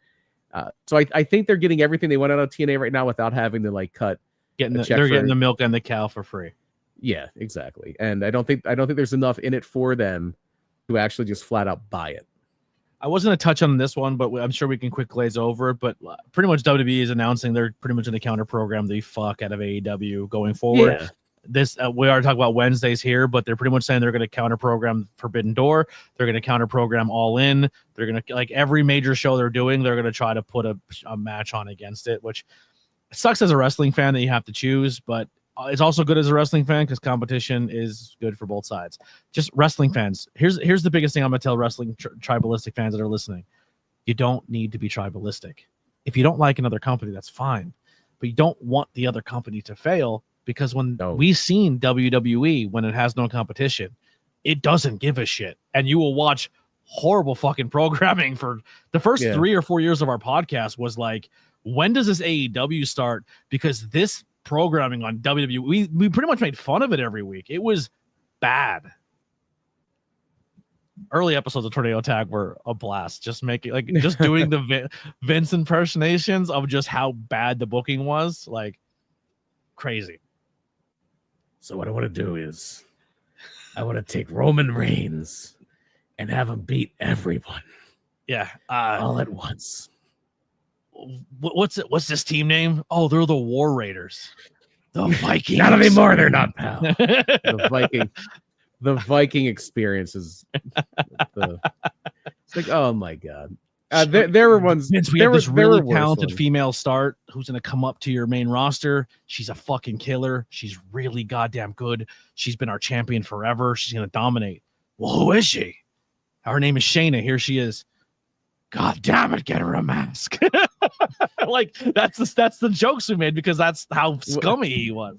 So I think they're getting everything they want out of TNA right now without having to like cut. They're getting the milk and the cow for free. Yeah, exactly. And I don't think there's enough in it for them to actually just flat out buy it. I wasn't going to touch on this one, but I'm sure we can quick glaze over it. But pretty much WWE is announcing they're pretty much going to counter program the fuck out of AEW going forward. Yeah. This we are talking about Wednesdays here, but they're pretty much saying they're going to counter program Forbidden Door. They're going to counter program All In. They're going to, like, every major show they're doing, they're going to try to put a match on against it, which sucks as a wrestling fan that you have to choose, but it's also good as a wrestling fan because competition is good for both sides. Just wrestling fans. Here's the biggest thing I'm going to tell wrestling tribalistic fans that are listening. You don't need to be tribalistic. If you don't like another company, that's fine, but you don't want the other company to fail, because when we've seen WWE, when it has no competition, it doesn't give a shit, and you will watch horrible fucking programming for the first 3 or 4 years of our podcast. Was like, when does this AEW start? Because this programming on WWE, we pretty much made fun of it every week. It was bad. Early episodes of Tornado Tag were a blast. Just doing the Vince impersonations of just how bad the booking was, like crazy. So what I want to do is I want to take Roman Reigns and have him beat everyone. Yeah. All at once. What's this team name? Oh, they're the War Raiders. The Vikings. Not anymore, they're not, pal. The Viking experience is it's like, oh my god. There were ones. Vince, we have this really talented female start who's going to come up to your main roster. She's a fucking killer. She's really goddamn good. She's been our champion forever. She's going to dominate. Well, who is she? Her name is Shayna. Here she is. God damn it, get her a mask. Like that's the jokes we made, because that's how scummy he was.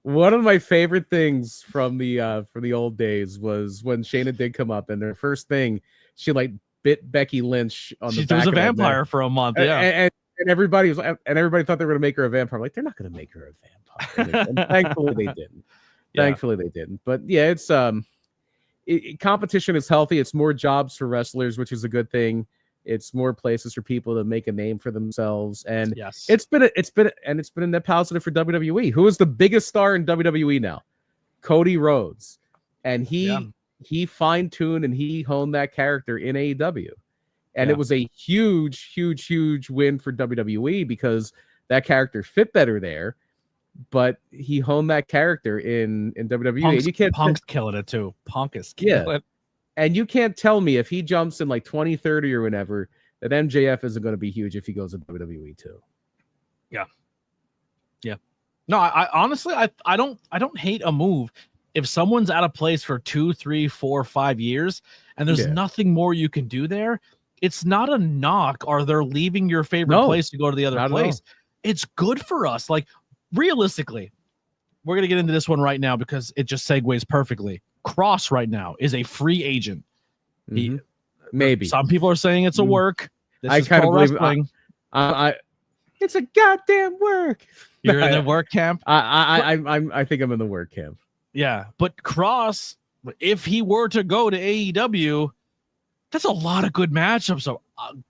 One of my favorite things from the old days was when Shayna did come up, and their first thing, she like bit Becky Lynch on the back. She was a vampire for a month, yeah. And everybody thought they were going to make her a vampire. I'm like, they're not going to make her a vampire. And thankfully they didn't. Thankfully they didn't. But yeah, it's competition is healthy. It's more jobs for wrestlers, which is a good thing. It's more places for people to make a name for themselves, and it's been a net positive for WWE. Who is the biggest star in WWE now? Cody Rhodes, and he fine-tuned and he honed that character in AEW, and it was a huge win for WWE, because that character fit better there, but he honed that character in WWE. Punk's killing it too. Punk is killing it. And you can't tell me if he jumps in like 2030 or whenever that MJF isn't going to be huge if he goes to WWE too. Yeah. No, I honestly, I don't hate a move if someone's at a place for 2, 3, 4, 5 years and there's nothing more you can do there. It's not a knock, or they're leaving your favorite place to go to the other place. It's good for us. Like, realistically, we're going to get into this one right now because it just segues perfectly. Cross right now is a free agent. Maybe some people are saying it's a work. I kind of believe it's a goddamn work. You're in the work camp. I think I'm in the work camp. Yeah, but Cross, if he were to go to AEW, that's a lot of good matchups. So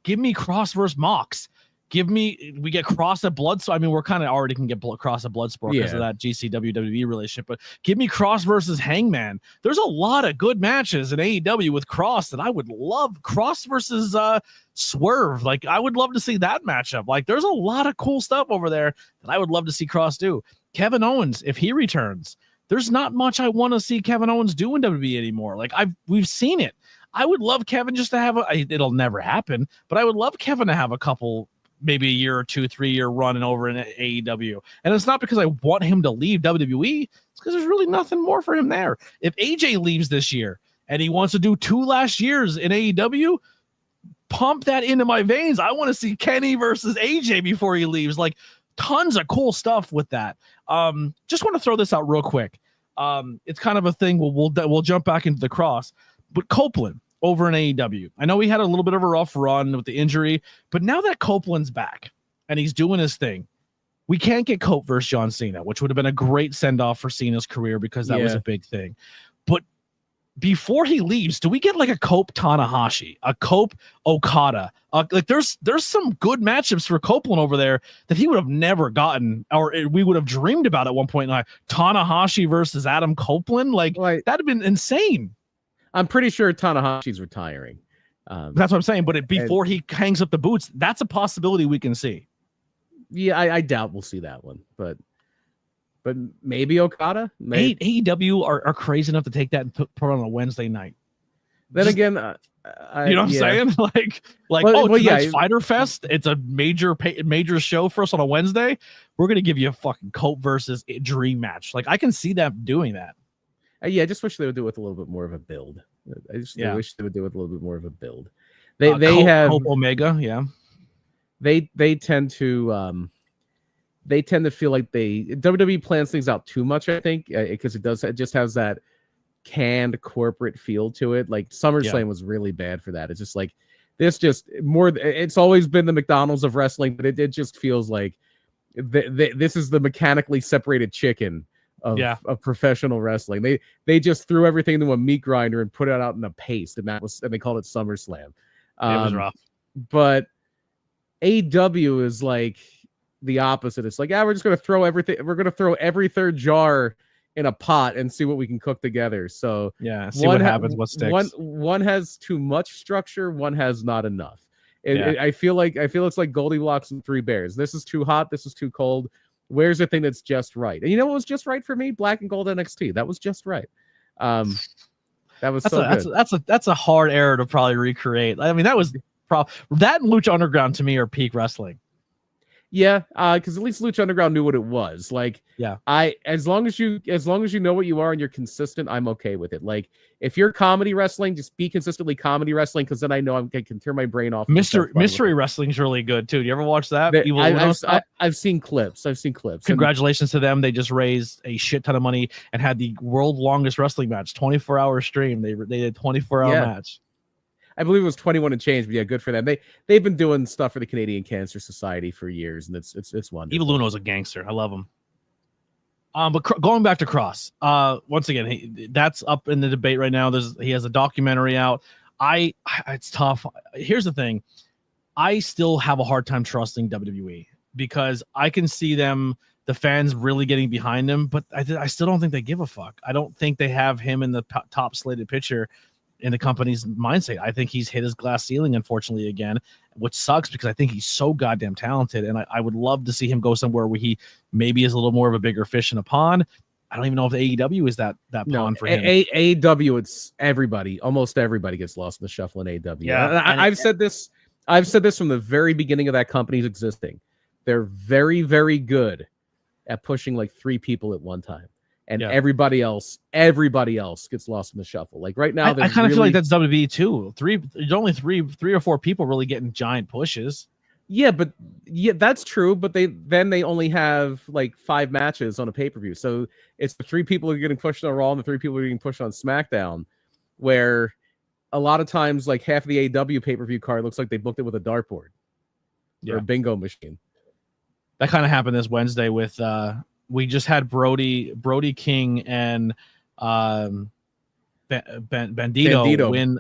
give me Cross versus Mox. We get Cross at Bloodsport. I mean, we're kind of already can get Cross at Bloodsport because of that GCW WWE relationship, but give me Cross versus Hangman. There's a lot of good matches in AEW with Cross that I would love. Cross versus Swerve. Like, I would love to see that matchup. Like, there's a lot of cool stuff over there that I would love to see Cross do. Kevin Owens, if he returns, there's not much I want to see Kevin Owens do in WWE anymore. Like, we've seen it. I would love Kevin just to have it'll never happen, but I would love Kevin to have a couple, maybe a year or 2, 3 year running over in AEW. And it's not because I want him to leave WWE. It's because there's really nothing more for him there. If AJ leaves this year and he wants to do 2 last years in AEW, pump that into my veins. I want to see Kenny versus AJ before he leaves. Like, tons of cool stuff with that. Just want to throw this out real quick. It's kind of a thing. We'll jump back into the Cross, but Copeland over in AEW. I know he had a little bit of a rough run with the injury, but now that Copeland's back and he's doing his thing, we can't get Cope versus John Cena, which would have been a great send-off for Cena's career because that was a big thing. But before he leaves, do we get like a Cope Tanahashi, a Cope Okada? Like there's some good matchups for Copeland over there that he would have never gotten, or we would have dreamed about at one point. Like Tanahashi versus Adam Copeland, like that'd have been insane. I'm pretty sure Tanahashi's retiring. That's what I'm saying. But before he hangs up the boots, that's a possibility we can see. Yeah, I doubt we'll see that one, but maybe Okada. AEW are crazy enough to take that and put on a Wednesday night. Then again, you know what I'm saying? It's Fighter Fest. It's a major show for us on a Wednesday. We're gonna give you a fucking Cope versus Dream match. Like, I can see them doing that. I just wish they would do it with a little bit more of a build. I wish they would do it with a little bit more of a build. They have Cope Omega, they tend to feel like WWE plans things out too much, I think, because it just has that canned corporate feel to it. Like SummerSlam was really bad for that. It's just like it's always been the McDonald's of wrestling, but it just feels like this is the mechanically separated chicken of professional wrestling. They just threw everything into a meat grinder and put it out in a paste, and they called it SummerSlam. It was rough. But AEW is like the opposite. It's like, we're just gonna throw everything. We're gonna throw every third jar in a pot and see what we can cook together. So see what happens, what sticks. One has too much structure, one has not enough. I feel it's like Goldilocks and Three Bears. This is too hot, this is too cold. Where's the thing that's just right? And you know what was just right for me? Black and Gold NXT. That was just right. That was good. That's a hard era to probably recreate. I mean, that was that and Lucha Underground to me are peak wrestling. Yeah, because at least Lucha Underground knew what it was. Like, as long as you know what you are and you're consistent, I'm okay with it. Like, if you're comedy wrestling, just be consistently comedy wrestling, because then I know I can turn my brain off. Mystery wrestling's really good too. Do you ever watch that? I've seen clips. Congratulations to them. They just raised a shit ton of money and had the world longest wrestling match, 24-hour stream. They did 24-hour match. I believe it was 21 and change, but yeah, good for them. They've been doing stuff for the Canadian Cancer Society for years, and it's wonderful. Evil Uno's a gangster. I love him. But going back to Cross, once again, that's up in the debate right now. He has a documentary out. It's tough. Here's the thing. I still have a hard time trusting WWE because I can see the fans really getting behind him, but I still don't think they give a fuck. I don't think they have him in the top slated picture in the company's mindset. I think he's hit his glass ceiling, unfortunately, again, which sucks because I think he's so goddamn talented, and I would love to see him go somewhere where he maybe is a little more of a bigger fish in a pond. I don't even know if AEW is that pond for him. AEW, it's everybody. Almost everybody gets lost in the shuffle in AEW. Yeah, I've said this from the very beginning of that company's existing. They're very, very good at pushing like 3 people at one time. And everybody else gets lost in the shuffle. Like right now, I kind of feel like that's WWE too. There's only three or four people really getting giant pushes. Yeah, that's true. But they only have like 5 matches on a pay-per-view. So it's the 3 people who are getting pushed on Raw and the 3 people who are getting pushed on SmackDown, where a lot of times like half of the AEW pay-per-view card looks like they booked it with a dartboard or a bingo machine. That kind of happened this Wednesday with we just had Brody King and Bandito win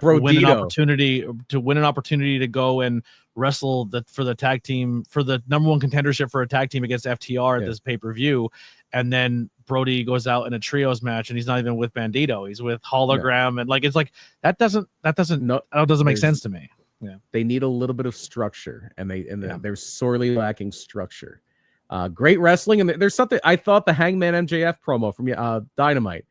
an opportunity to go and wrestle for the tag team, for the number 1 contendership for a tag team against FTR at this pay-per-view. And then Brody goes out in a trios match and he's not even with Bandito. He's with Hologram. And like, it's like, that doesn't make sense to me. Yeah. They need a little bit of structure and they're sorely lacking structure. Great wrestling, and there's something. I thought the Hangman MJF promo from Dynamite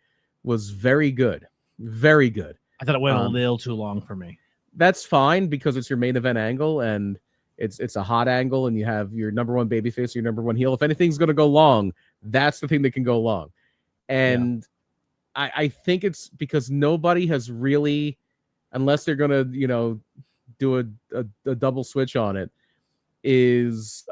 was very good, very good. I thought it went a little too long for me. That's fine because it's your main event angle, and it's a hot angle, and you have your number 1 babyface, your number 1 heel. If anything's going to go long, that's the thing that can go long. And I think it's because nobody has really, unless they're going to do a double switch on it, is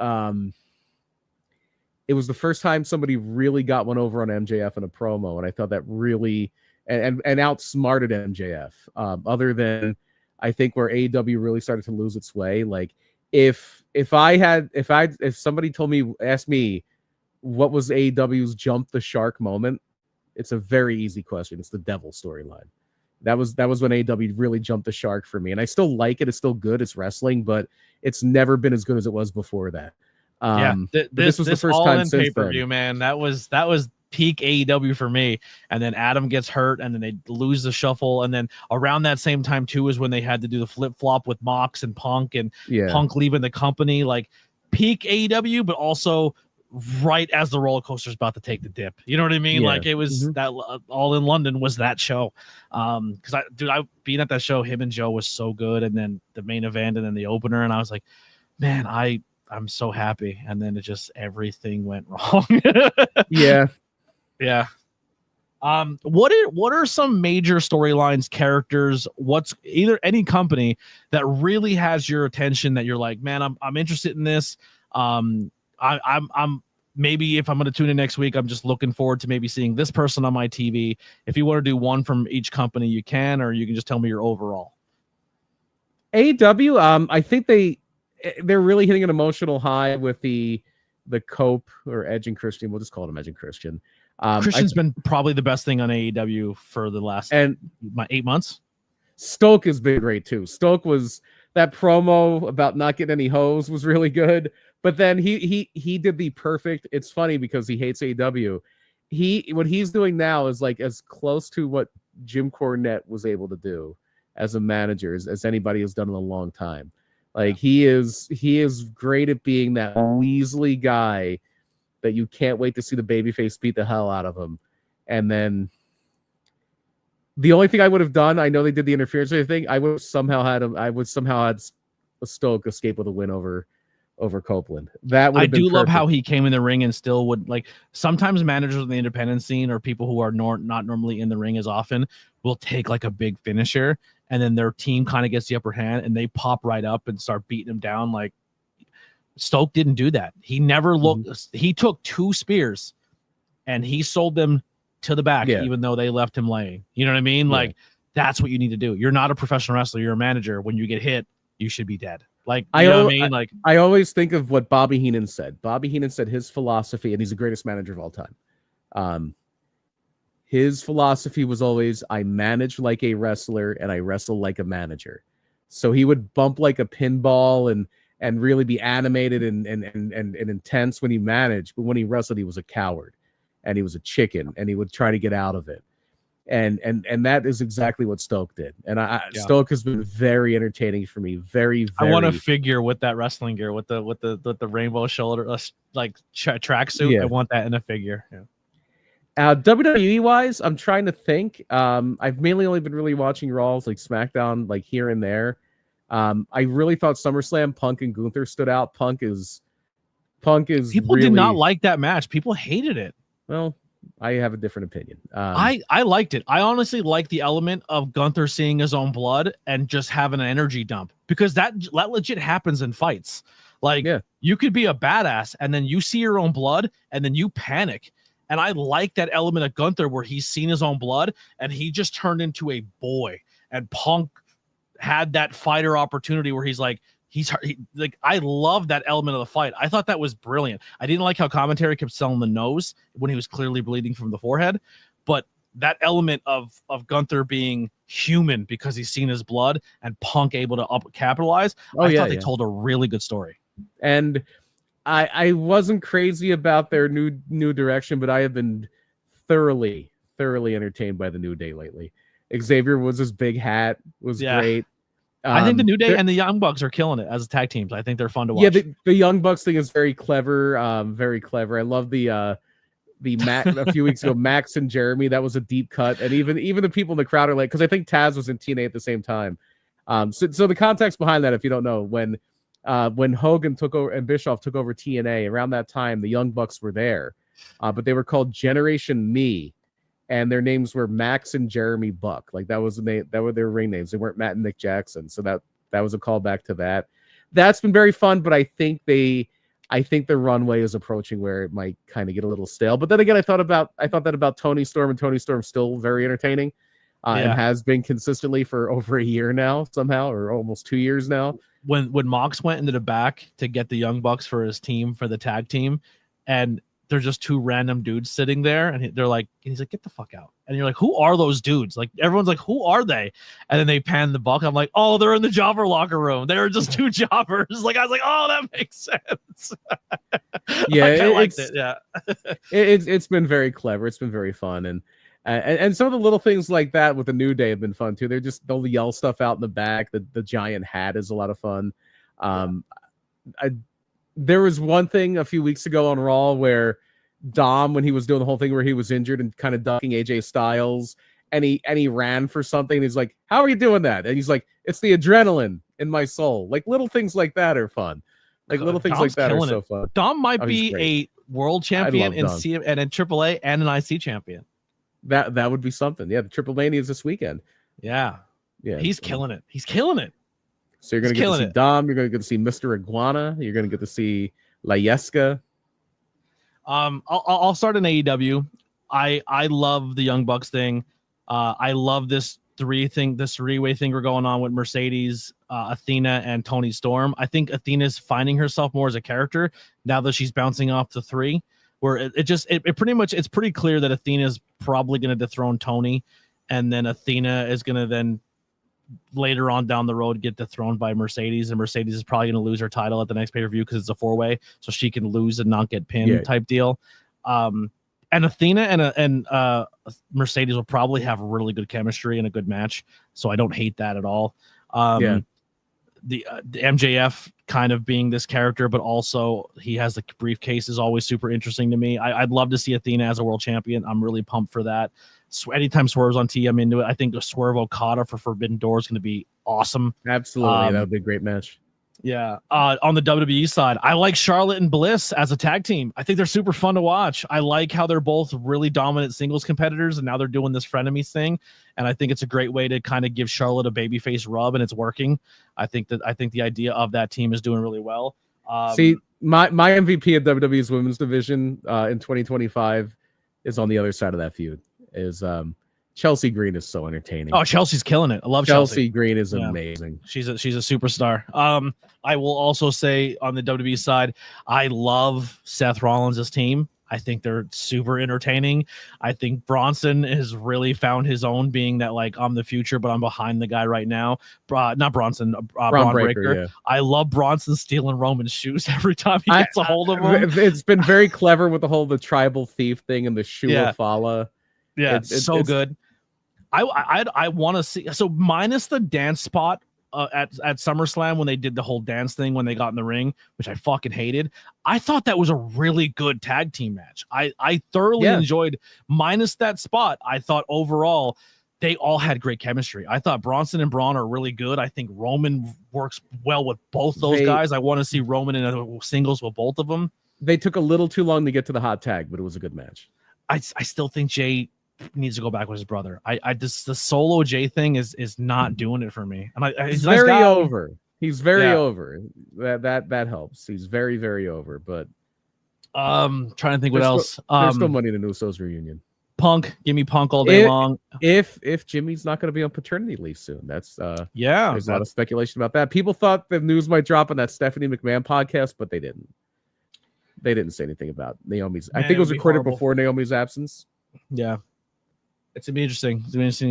it was the first time somebody really got one over on MJF in a promo, and I thought that really and outsmarted MJF. Other than I think where AEW really started to lose its way. Like if somebody asked me what was AEW's jump the shark moment, it's a very easy question. It's the Devil storyline. That was when AEW really jumped the shark for me, and I still like it. It's still good. It's wrestling, but it's never been as good as it was before that. This was the first time since pay-per-view, man. That was peak AEW for me. And then Adam gets hurt, and then they lose the shuffle. And then around that same time too is when they had to do the flip-flop with Mox and Punk, and Punk leaving the company. Like peak AEW, but also right as the roller coaster's about to take the dip. You know what I mean? Like it was that All in London was that show. Because I being at that show, him and Joe was so good, and then the main event, and then the opener, and I was like, man, I'm so happy. And then everything went wrong. Yeah. What are some major storylines, characters? What's either any company that really has your attention that you're like, man, I'm interested in this. I'm maybe if I'm going to tune in next week, I'm just looking forward to maybe seeing this person on my TV. If you want to do one from each company, you can, or you can just tell me your overall. AEW, I think they're really hitting an emotional high with the Cope or Edge and Christian. We'll just call him Edge and Christian. Christian's been probably the best thing on AEW for the last 8 months. Stoke has been great too. Stoke was that promo about not getting any hoes was really good. But then he did the perfect. It's funny because he hates AEW. What he's doing now is like as close to what Jim Cornette was able to do as a manager as anybody has done in a long time. Like he is great at being that Weasley guy that you can't wait to see the babyface beat the hell out of him. And then the only thing I would have done, I know they did the interference thing. I would somehow had a Stoke escape with a win over Copeland. That would I have been do love perfect. how he came in the ring and still would like sometimes managers in the independent scene or people who are not normally in the ring as often will take like a big finisher and then their team kind of gets the upper hand and they pop right up and start beating him down. Like Stoke didn't do that. He never looked. He took 2 spears and he sold them to the back, even though they left him laying. You know what I mean? Like that's what you need to do. You're not a professional wrestler. You're a manager. When you get hit, you should be dead. Like, you know what I mean? Like, I always think of what Bobby Heenan said. Bobby Heenan said his philosophy, and he's the greatest manager of all time. His philosophy was always, I manage like a wrestler and I wrestle like a manager. So he would bump like a pinball and really be animated and intense when he managed. But when he wrestled, he was a coward and he was a chicken and he would try to get out of it. And that is exactly what Stoke did. And Stoke has been very entertaining for me. Very. I want a figure with that wrestling gear with the rainbow shoulder tracksuit. Yeah. I want that in a figure. Yeah. WWE wise, I'm trying to think. I've mainly only been really watching Raws, like SmackDown, like here and there. I really thought SummerSlam, Punk and Gunther stood out. Punk is. People did not like that match. People hated it. Well, I have a different opinion. I liked it. I honestly like the element of Gunther seeing his own blood and just having an energy dump because that legit happens in fights. Like you could be a badass and then you see your own blood and then you panic. And I like that element of Gunther where he's seen his own blood and he just turned into a boy. And Punk had that fighter opportunity where he's like, I love that element of the fight. I thought that was brilliant. I didn't like how commentary kept selling the nose when he was clearly bleeding from the forehead, but that element of Gunther being human because he's seen his blood and Punk able to capitalize. I thought they told a really good story. And I wasn't crazy about their new direction, but I have been thoroughly entertained by the New Day lately. Xavier Woods' big hat was great. I think the New Day and the Young Bucks are killing it as tag teams. I think they're fun to watch. Yeah, the Young Bucks thing is very clever. Very clever. I love the Mac a few weeks ago, Max and Jeremy. That was a deep cut, and even the people in the crowd are like, because I think Taz was in TNA at the same time. So the context behind that, if you don't know, when Hogan took over and Bischoff took over TNA around that time, the Young Bucks were there, but they were called Generation Me. And their names were Max and Jeremy Buck. Like that was that were their ring names. They weren't Matt and Nick Jackson. So that was a callback to that. That's been very fun, but I think the runway is approaching where it might kind of get a little stale. But then again, I thought that about Tony Storm, and Tony Storm's still very entertaining. And has been consistently for over a year now, somehow, or almost 2 years now. When Mox went into the back to get the Young Bucks for his team, for the tag team, and there's just 2 random dudes sitting there, and he's like, get the fuck out. And you're like, who are those dudes? Like, everyone's like, who are they? And then they pan the buck. I'm like, oh, they're in the jobber locker room. They're just 2 jobbers. Like, I was like, oh, that makes sense. Yeah, I liked it. Yeah. It's been very clever. It's been very fun. And some of the little things like that with the New Day have been fun too. They'll yell stuff out in the back. The giant hat is a lot of fun. There was one thing a few weeks ago on Raw where Dom, when he was doing the whole thing where he was injured and kind of ducking AJ Styles, and he ran for something, and he's like, how are you doing that? And he's like, it's the adrenaline in my soul. Like little things like that are fun. Like little things like that are so fun. Dom might be a world champion in AAA and an IC champion. That would be something. Yeah, the Triple Mania is this weekend. Yeah. Yeah, He's killing it. He's killing it. So you're gonna get to see Dom. You're gonna get to see Mr. Iguana. You're gonna get to see La Yesca. I'll start in AEW. I love the Young Bucks thing. I love this three-way thing we're going on with Mercedes, Athena, and Toni Storm. I think Athena's finding herself more as a character now that she's bouncing off the three. Where it pretty much, it's pretty clear that Athena is probably going to dethrone Toni, and then Athena is going to then later on down the road get dethroned by Mercedes, and Mercedes is probably going to lose her title at the next pay-per-view because it's a 4-way, so she can lose and not get pinned type deal. And Athena and Mercedes will probably have really good chemistry and a good match, so I don't hate that at all. The MJF kind of being this character, but also he has the briefcase is always super interesting to me. I'd love to see Athena as a world champion. I'm really pumped for that. Anytime Swerve's on T, I'm into it. I think the Swerve Okada for Forbidden Door is going to be awesome. Absolutely, that would be a great match. Yeah. On the WWE side, I like Charlotte and Bliss as a tag team. I think they're super fun to watch. I like how they're both really dominant singles competitors, and now they're doing this frenemies thing. And I think it's a great way to kind of give Charlotte a babyface rub, and it's working. I think the idea of that team is doing really well. See, my MVP of WWE's women's division in 2025 is on the other side of that feud. Is Chelsea Green is so entertaining. Oh, Chelsea's killing it. I love Chelsea. Green is amazing. She's a superstar. I will also say on the WWE side, I love Seth Rollins' team. I think they're super entertaining. I think Bronson has really found his own, being that like I'm the future, but I'm behind the guy right now. Not Bronson, Braun Breaker. Yeah. I love Bronson stealing Roman's shoes every time he gets a hold of them. It's been very clever with the whole thief thing and the shoe of Fala. Yeah, it's so good. I want to see, so minus the dance spot at SummerSlam when they did the whole dance thing when they got in the ring, which I fucking hated. I thought that was a really good tag team match. I thoroughly enjoyed, minus that spot. I thought overall they all had great chemistry. I thought Bronson and Braun are really good. I think Roman works well with both those guys. I want to see Roman in a singles with both of them. They took a little too long to get to the hot tag, but it was a good match. I still think needs to go back with his brother. The solo Jay thing is not doing it for me. He's very over. He's very over. That helps. He's very, very over. But trying to think what else. There's still money in the Usos reunion. Punk, give me Punk all day long. If Jimmy's not going to be on paternity leave soon, there's a lot of speculation about that. People thought the news might drop on that Stephanie McMahon podcast, but they didn't. They didn't say anything about Naomi's. I think it was recorded before Naomi's absence. Yeah. It's gonna be interesting.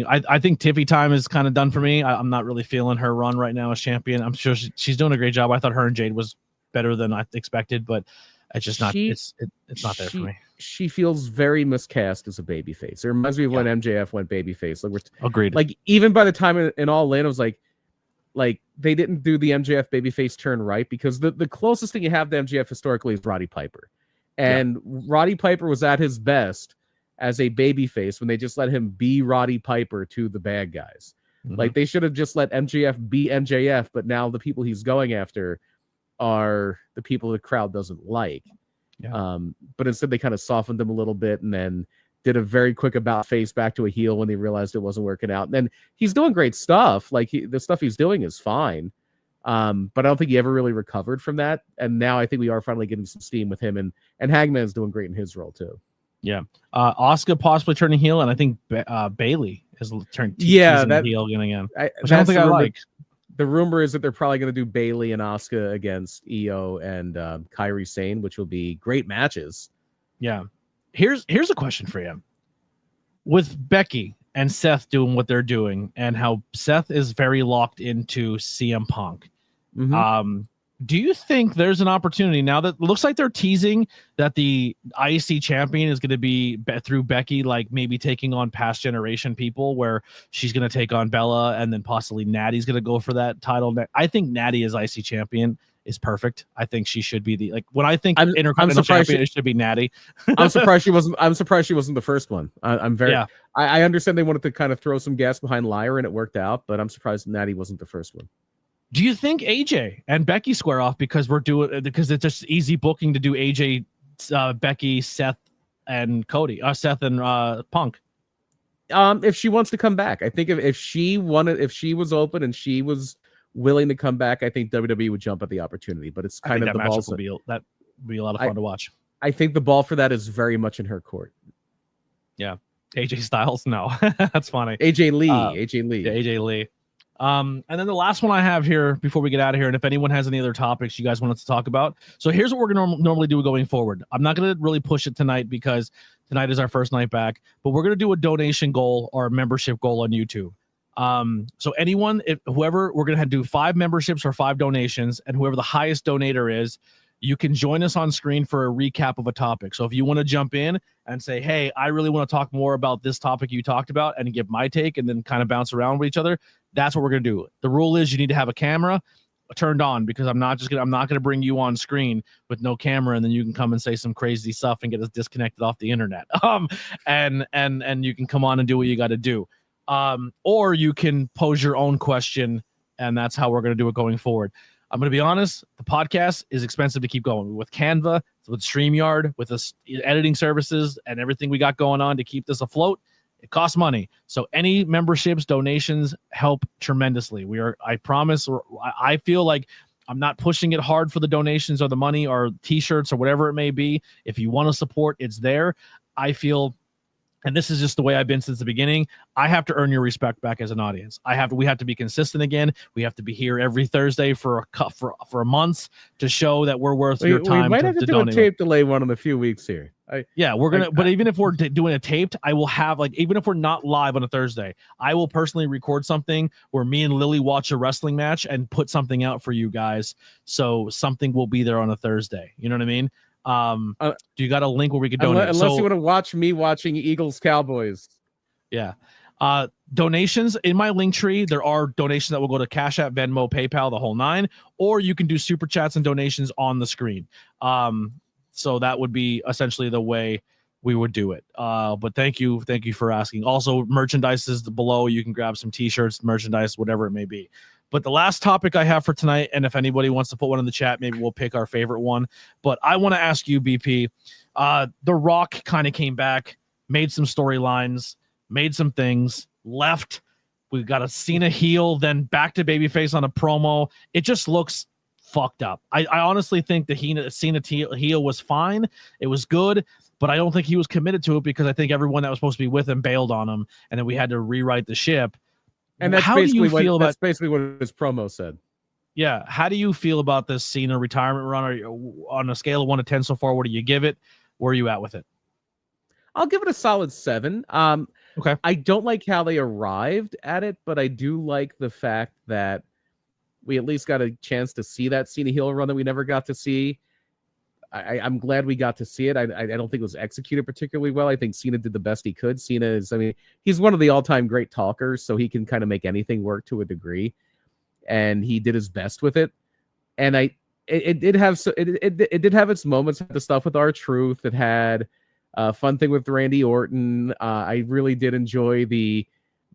I think Tiffy time is kind of done for me. I'm not really feeling her run right now as champion. I'm sure she's doing a great job. I thought her and Jade was better than I expected, but it's just not. It's not there for me. She feels very miscast as a babyface. It reminds me of when MJF went babyface. Agreed. Like even by the time in All In, it was like they didn't do the MJF babyface turn right, because the closest thing you have to MJF historically is Roddy Piper, and Roddy Piper was at his best as a babyface when they just let him be Roddy Piper to the bad guys. Mm-hmm. Like they should have just let MJF be MJF, but now the people he's going after are the people the crowd doesn't like. Yeah. But instead they kind of softened him a little bit and then did a very quick about face back to a heel when they realized it wasn't working out. And then he's doing great stuff. Like the stuff he's doing is fine. But I don't think he ever really recovered from that. And now I think we are finally getting some steam with him, and Hangman's doing great in his role too. Yeah. Asuka possibly turning heel, and I think Bailey is turning heel again. Which I don't think I like. The rumor is that they're probably going to do Bailey and Asuka against Io and Kairi Sane, which will be great matches. Yeah. Here's a question for you. With Becky and Seth doing what they're doing, and how Seth is very locked into CM Punk, do you think there's an opportunity now that it looks like they're teasing that the IC champion is going to be through Becky, like maybe taking on past generation people, where she's going to take on Bella and then possibly Natty's going to go for that title? I think Natty as IC champion is perfect. I think she should be when I think Intercontinental champion, it should be Natty. I'm surprised she wasn't the first one. I understand they wanted to kind of throw some gas behind Lyra and it worked out, but I'm surprised Natty wasn't the first one. Do you think AJ and Becky square off because it's just easy booking to do AJ, Becky, Seth, and Cody, Seth and Punk? If she wants to come back, I think if she was open and she was willing to come back, I think WWE would jump at the opportunity. But it's kind of the ball. That would be a lot of fun to watch. I think the ball for that is very much in her court. Yeah. AJ Styles? No. That's funny. AJ Lee. Yeah, AJ Lee. And then the last one I have here before we get out of here, and if anyone has any other topics you guys want us to talk about. So here's what we're going to normally do going forward. I'm not going to really push it tonight because tonight is our first night back, but we're going to do a donation goal or a membership goal on YouTube. So anyone, whoever, we're going to do 5 memberships or 5 donations, and whoever the highest donator is, you can join us on screen for a recap of a topic. So if you want to jump in and say, hey, I really want to talk more about this topic you talked about and give my take and then kind of bounce around with each other, that's what we're going to do. The rule is you need to have a camera turned on because I'm not going to bring you on screen with no camera and then you can come and say some crazy stuff and get us disconnected off the internet. And you can come on and do what you got to do. Or you can pose your own question, and that's how we're going to do it going forward. I'm going to be honest, the podcast is expensive to keep going with Canva, with StreamYard, with the editing services and everything we got going on to keep this afloat. It costs money. So any memberships, donations help tremendously. I promise, I feel like I'm not pushing it hard for the donations or the money or t-shirts or whatever it may be. If you want to support, it's there. I feel, and this is just the way I've been since the beginning, I have to earn your respect back as an audience. We have to be consistent again. We have to be here every Thursday for a month to show that we're worth your time. We might have to do a tape delay one in a few weeks here. We're gonna. But even if we're doing a taped, I will have even if we're not live on a Thursday, I will personally record something where me and Lilly watch a wrestling match and put something out for you guys. So something will be there on a Thursday. You know what I mean? Do you got a link where we could donate? Unless you want to watch me watching Eagles Cowboys. Yeah. Donations in my link tree. There are donations that will go to Cash App, Venmo, PayPal, the whole 9, or you can do super chats and donations on the screen. So that would be essentially the way we would do it. But thank you for asking. Also, merchandise is below. You can grab some t-shirts, merchandise, whatever it may be. But the last topic I have for tonight, and if anybody wants to put one in the chat, maybe we'll pick our favorite one. But I want to ask you, BP, The Rock kind of came back, made some storylines, made some things, left. We got a Cena heel, then back to babyface on a promo. It just looks fucked up. I honestly think the Cena heel was fine. It was good, but I don't think he was committed to it because I think everyone that was supposed to be with him bailed on him, and then we had to rewrite the ship. And that's basically what his promo said. Yeah. How do you feel about this Cena retirement run? Are you, on a scale of 1 to 10 so far, what do you give it? Where are you at with it? I'll give it a solid 7. Okay. I don't like how they arrived at it, but I do like the fact that we at least got a chance to see that Cena heel run that we never got to see. I'm glad we got to see it. I don't think it was executed particularly well. I think Cena did the best he could. He's one of the all-time great talkers, so he can kind of make anything work to a degree, and he did his best with it. And it did have its moments. The stuff with R-Truth. It had a fun thing with Randy Orton. I really did enjoy the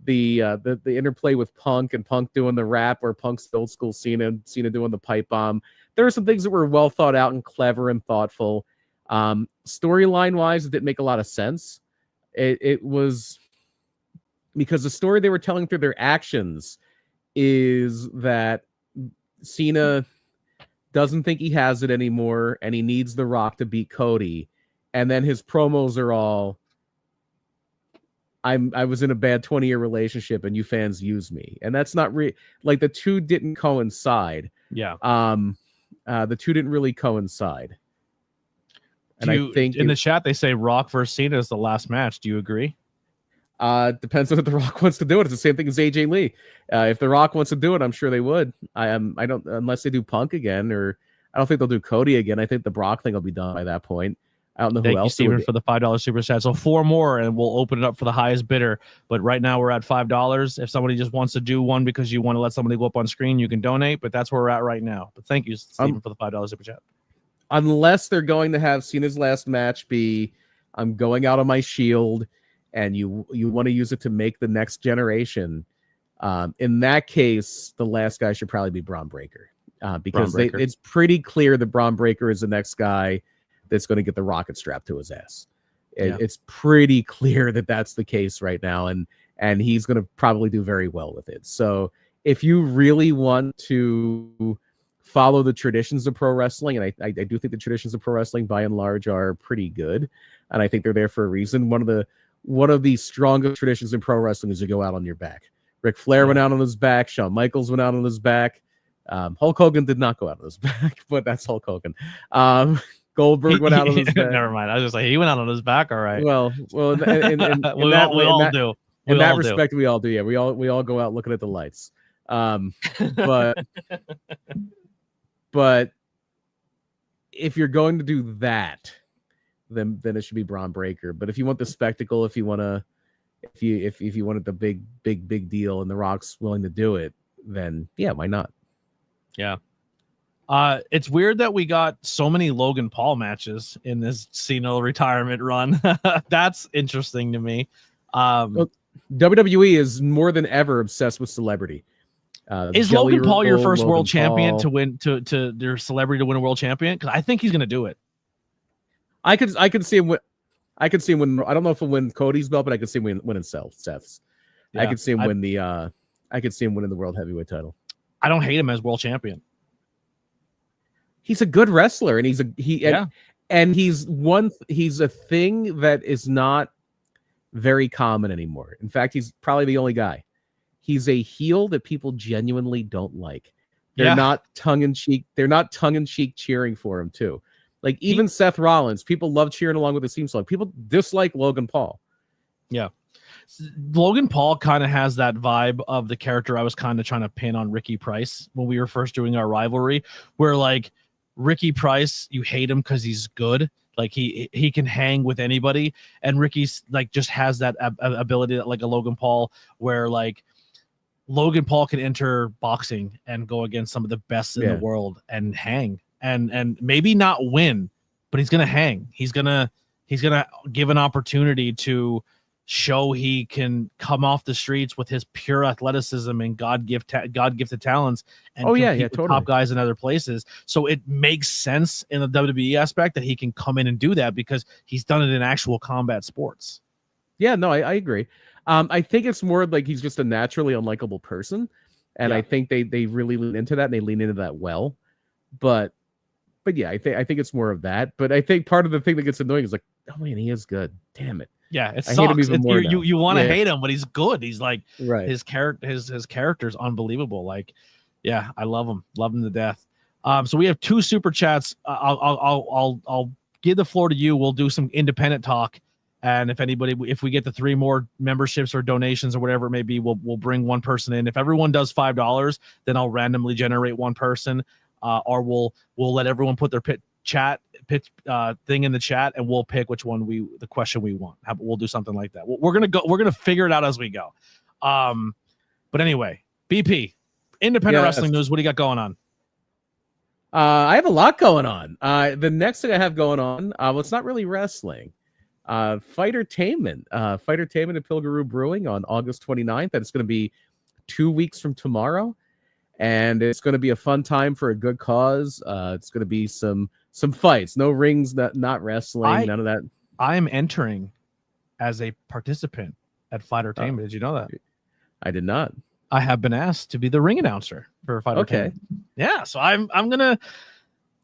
interplay with Punk and Punk doing the rap, or Punk's the old school Cena, and Cena doing the pipe bomb. There were some things that were well thought out and clever and thoughtful. Storyline wise, it didn't make a lot of sense. It was because the story they were telling through their actions is that Cena doesn't think he has it anymore, and he needs The Rock to beat Cody. And then his promos are all, I was in a bad 20-year relationship and you fans use me. And that's not like the two didn't coincide. Yeah. The two didn't really coincide. And I think in the chat they say Rock versus Cena is the last match. Do you agree? Depends on what The Rock wants to do it. It's the same thing as AJ Lee. If The Rock wants to do it, I'm sure they would. I don't, unless they do Punk again, or I don't think they'll do Cody again. I think the Brock thing will be done by that point. I don't know who else. Thank you, Steven, for the $5 super chat. So 4 more, and we'll open it up for the highest bidder. But right now we're at $5. If somebody just wants to do one because you want to let somebody go up on screen, you can donate. But that's where we're at right now. But thank you, Steven, for the $5 super chat. Unless they're going to have Cena's last match be, I'm going out on my Shield, and you want to use it to make the next generation. In that case, the last guy should probably be Braun Breaker, because it's pretty clear that Braun Breaker is the next guy that's going to get the rocket strapped to his ass. It's pretty clear that that's the case right now, and he's going to probably do very well with it. So if you really want to follow the traditions of pro wrestling, and I do think the traditions of pro wrestling by and large are pretty good, and I think they're there for a reason. One of the strongest traditions in pro wrestling is you go out on your back. Ric Flair went out on his back. Shawn Michaels went out on his back. Hulk Hogan did not go out on his back, but that's Hulk Hogan. Goldberg went out on his back. Never mind. I was just like, he went out on his back. All right. Well, in we all do. In that respect, we all do. Yeah, we all go out looking at the lights. But if you're going to do that, then it should be Braun Breaker. But if you want the spectacle, if you wanted the big deal, and The Rock's willing to do it, then yeah, why not? Yeah. It's weird that we got so many Logan Paul matches in this Cena retirement run. That's interesting to me. Well, WWE is more than ever obsessed with celebrity. Is Logan Paul your first world champion to win to their celebrity to win a world champion? Because I think he's going to do it. I could see him win. I could see him win. I don't know if he'll win Cody's belt, but I could see him winning Seth's. Yeah, I could see him win the. I could see him winning the world heavyweight title. I don't hate him as world champion. He's a good wrestler, and he's a thing that is not very common anymore. In fact, he's probably the only guy. He's a heel that people genuinely don't like. They're not tongue-in-cheek. They're not tongue-in-cheek cheering for him too. Like even Seth Rollins, people love cheering along with the theme song. People dislike Logan Paul. Yeah. Logan Paul kind of has that vibe of the character I was kind of trying to pin on Ricky Price when we were first doing our rivalry, where like Ricky Price, you hate him because he's good. Like he can hang with anybody, and Ricky's like just has that ability that like a Logan Paul, where like Logan Paul can enter boxing and go against some of the best in the world and hang and maybe not win, but he's gonna hang. He's gonna give an opportunity to show he can come off the streets with his pure athleticism and God-gifted talents and compete with top guys in other places. So it makes sense in the WWE aspect that he can come in and do that because he's done it in actual combat sports. Yeah, no, I agree. I think it's more like he's just a naturally unlikable person, and I think they really lean into that, and they lean into that well. But yeah, I think it's more of that. But I think part of the thing that gets annoying is like, oh man, he is good. Damn it. Yeah, it sucks. I hate him even more you want to hate him, but he's good. He's like his character's unbelievable. Like, yeah, I love him to death. So we have 2 super chats. I'll give the floor to you. We'll do some independent talk, and if we get the 3 more memberships or donations or whatever it may be, we'll bring one person in. If everyone does $5, then I'll randomly generate one person, or we'll let everyone put their pitch thing in the chat, and we'll pick which one the question we want. We'll do something like that. We're gonna figure it out as we go. But anyway, BP, independent wrestling news. What do you got going on? I have a lot going on. The next thing I have going on, well, it's not really wrestling. Fightertainment at Pilgaroo Brewing on August 29th. That's going to be 2 weeks from tomorrow, and it's going to be a fun time for a good cause. It's going to be some fights, no rings, not wrestling, none of that. I am entering as a participant at Fightertainment. Did you know that? I did not. I have been asked to be the ring announcer for Fightertainment. Okay. Yeah, so I'm gonna.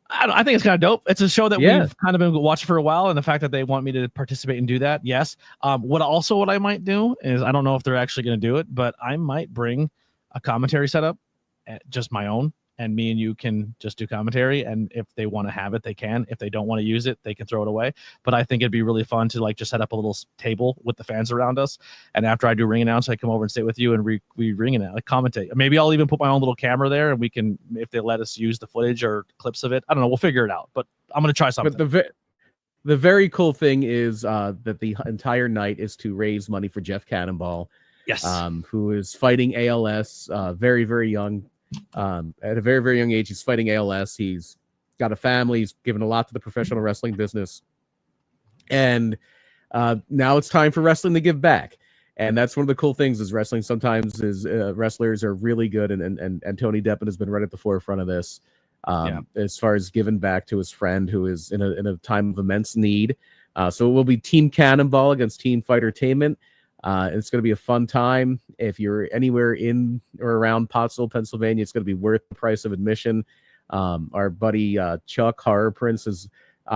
I think it's kind of dope. It's a show that we've kind of been watching for a while, and the fact that they want me to participate and do that, yes. What I might do is, I don't know if they're actually going to do it, but I might bring a commentary setup, just my own, and me and you can just do commentary. And if they want to have it, they can. If they don't want to use it, they can throw it away. But I think it'd be really fun to like just set up a little table with the fans around us. And after I do ring announce, I come over and sit with you and we ring it out, like commentate. Maybe I'll even put my own little camera there, and we can, if they let us use the footage or clips of it, I don't know. We'll figure it out. But I'm going to try something. But the very cool thing is that the entire night is to raise money for Jeff Cannonball. Yes. Who is fighting ALS, very, very young. At a very, very young age, he's fighting ALS. He's got a family. He's given a lot to the professional wrestling business. And now it's time for wrestling to give back. And that's one of the cool things is wrestling sometimes is wrestlers are really good. And Tony Deppen has been right at the forefront of this as far as giving back to his friend who is in a time of immense need. So it will be Team Cannonball against Team Fightertainment. It's going to be a fun time. If you're anywhere in or around Pottsville, Pennsylvania, it's going to be worth the price of admission. Our buddy Chuck Horror Prince has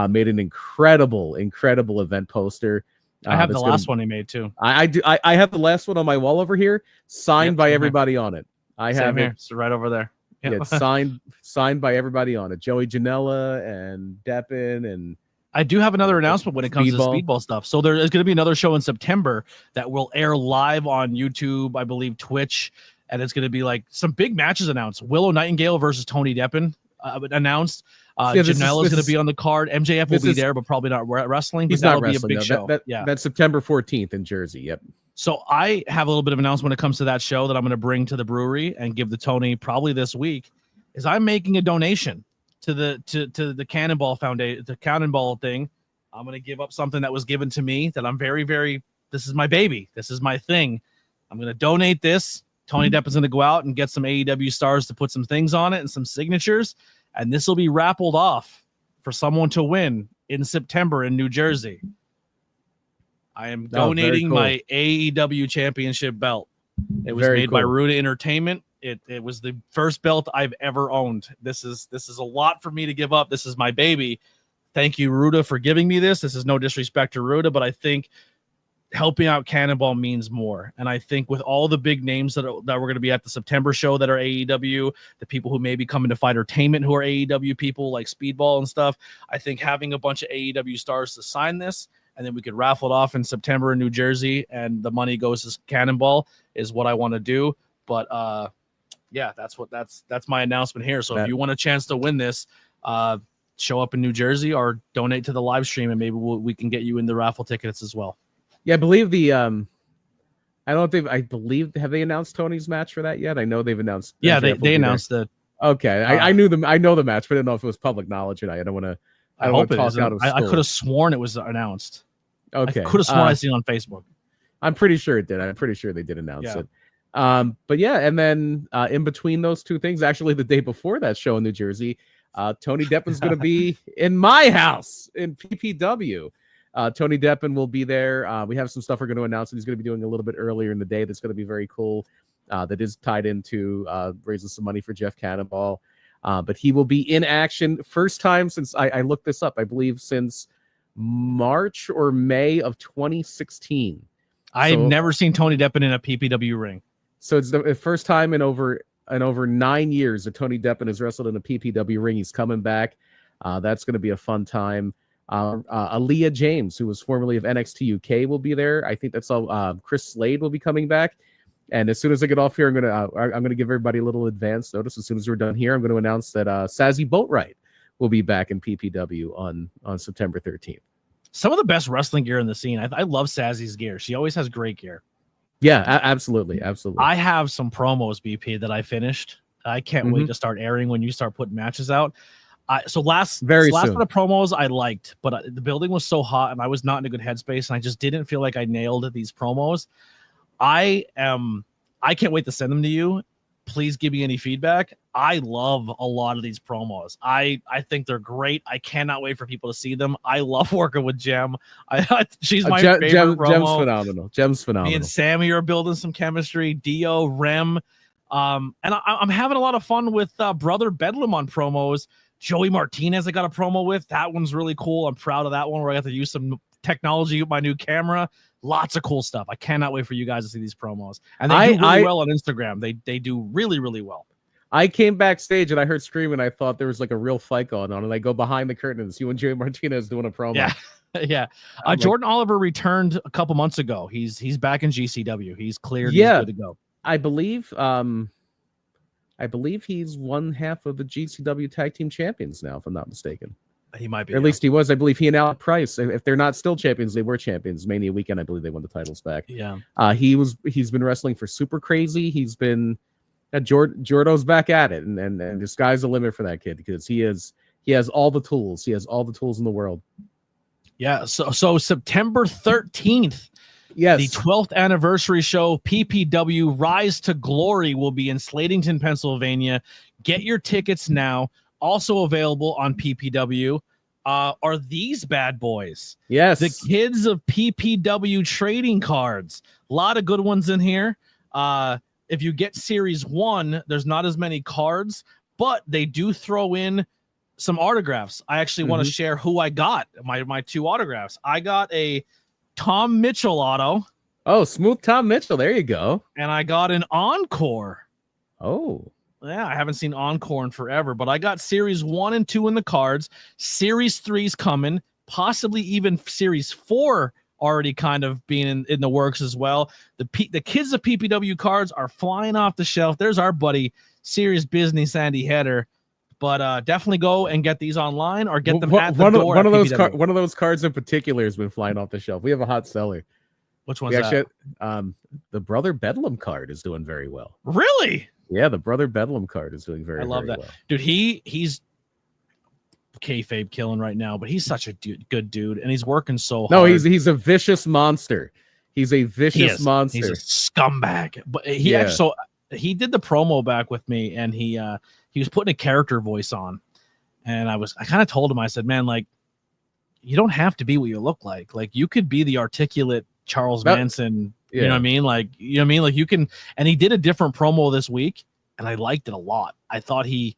made an incredible event poster. I have the last one he made too. I do. I have the last one on my wall over here, signed by everybody on it. I have it. It's right over there. Yep. Yeah, it's signed by everybody on it. Joey Janela and Deppin and. I do have another announcement when it comes to speedball stuff. So there is going to be another show in September that will air live on YouTube, I believe Twitch, and it's going to be like some big matches announced. Willow Nightingale versus Tony Deppin announced. Janela is going to be on the card. MJF will be there, but probably not wrestling. But that'll be a big show. That's September 14th in Jersey. Yep. So I have a little bit of announcement when it comes to that show that I'm going to bring to the brewery and give to Tony probably this week. Is I'm making a donation to the Cannonball Foundation, the Cannonball thing. I'm going to give up something that was given to me that I'm very, very, this is my baby. This is my thing. I'm going to donate this. Tony Deppin's going to go out and get some AEW stars to put some things on it and some signatures. And this will be raffled off for someone to win in September in New Jersey. I am donating my AEW championship belt. It was made by Ruda Entertainment. It was the first belt I've ever owned. This is a lot for me to give up. This is my baby. Thank you, Ruda, for giving me this. This is no disrespect to Ruda, but I think helping out Cannonball means more. And I think with all the big names that we're going to be at the September show that are AEW, the people who may be coming to Fightertainment who are AEW people like Speedball and stuff, I think having a bunch of AEW stars to sign this, and then we could raffle it off in September in New Jersey, and the money goes to Cannonball is what I want to do. But yeah, that's my announcement here. So if you want a chance to win this, show up in New Jersey or donate to the live stream, and maybe we can get you in the raffle tickets as well. Yeah, I believe have they announced Tony's match for that yet? I know they've announced. Yeah, they announced that. Okay, I know the match, but I didn't know if it was public knowledge, and I don't want to. I hope it is. I could have sworn it was announced. Okay, I could have sworn I seen it on Facebook. I'm pretty sure it did. I'm pretty sure they did announce it. But yeah, and then in between those two things, actually the day before that show in New Jersey, Tony Deppin's going to be in my house in PPW. Tony Deppin will be there. We have some stuff we're going to announce that he's going to be doing a little bit earlier in the day. That's going to be very cool. That is tied into raising some money for Jeff Cannonball. But he will be in action first time since I looked this up. I believe since March or May of 2016. I've never seen Tony Deppin in a PPW ring. So it's the first time in over 9 years that Tony Deppin has wrestled in a PPW ring. He's coming back. That's going to be a fun time. Aaliyah James, who was formerly of NXT UK, will be there. I think that's all. Chris Slade will be coming back. And as soon as I get off here, I'm gonna give everybody a little advance notice. As soon as we're done here, I'm going to announce that Sazzy Boatwright will be back in PPW on September 13th. Some of the best wrestling gear in the scene. I love Sazzy's gear. She always has great gear. Yeah, absolutely. I have some promos, BP, that I finished. I can't wait to start airing when you start putting matches out. Last set of promos I liked, but the building was so hot and I was not in a good headspace, and I just didn't feel like I nailed these promos. I can't wait to send them to you. Please give me any feedback. I love a lot of these promos. I think they're great. I cannot wait for people to see them. I love working with Jem. She's my favorite promo. Jem's phenomenal. Me and Sammy are building some chemistry. Dio, Rem. And I'm having a lot of fun with Brother Bedlam on promos. Joey Martinez I got a promo with. That one's really cool. I'm proud of that one where I got to use some technology with my new camera. Lots of cool stuff. I cannot wait for you guys to see these promos. And they do really well on Instagram. They do really, really well. I came backstage and I heard screaming. I thought there was like a real fight going on. And I go behind the curtain and see when Joey Martinez doing a promo. Yeah. Yeah. Jordan Oliver returned a couple months ago. He's back in GCW. He's cleared. Yeah. He's good to go. I believe he's one half of the GCW Tag Team Champions now, if I'm not mistaken. He might be. Or at least he was. I believe he and Alec Price, if they're not still champions, they were champions. Mania weekend, I believe they won the titles back. Yeah. He's been wrestling for Super Crazy. He's been Jordo's back at it, and the sky's the limit for that kid because he has all the tools. He has all the tools in the world. Yeah. So September 13th. Yes. The 12th anniversary show, PPW Rise to Glory, will be in Slatington, Pennsylvania. Get your tickets now. Also available on PPW. are these bad boys. Yes. The kids of PPW trading cards. A lot of good ones in here. If you get Series 1, there's not as many cards, but they do throw in some autographs. I actually want to share who I got, my 2 autographs. I got a Tom Mitchell auto. Oh, smooth Tom Mitchell. There you go. And I got an Encore. Oh. Yeah, I haven't seen Encore in forever, but I got Series 1 and 2 in the cards. Series 3's coming, possibly even Series 4 already kind of being in the works as well. The kids of PPW cards are flying off the shelf. There's our buddy, Serious Business Sandy Header. But definitely go and get these online or get them at the door. One of those cards in particular has been flying off the shelf. We have a hot seller. Which one's that? The Brother Bedlam card is doing very well. Really? Yeah, the Brother Bedlam card is doing very well. I love that. Dude, he's kayfabe killing right now, but he's such a good dude, and he's working so hard. No, he's a vicious monster. He's a vicious monster. He's a scumbag. But he did the promo back with me, and he was putting a character voice on, and I kind of told him, I said, man, like, you don't have to be what you look like. Like, you could be the articulate Charles Manson. You know what I mean? Like, you can, and he did a different promo this week, and I liked it a lot. I thought he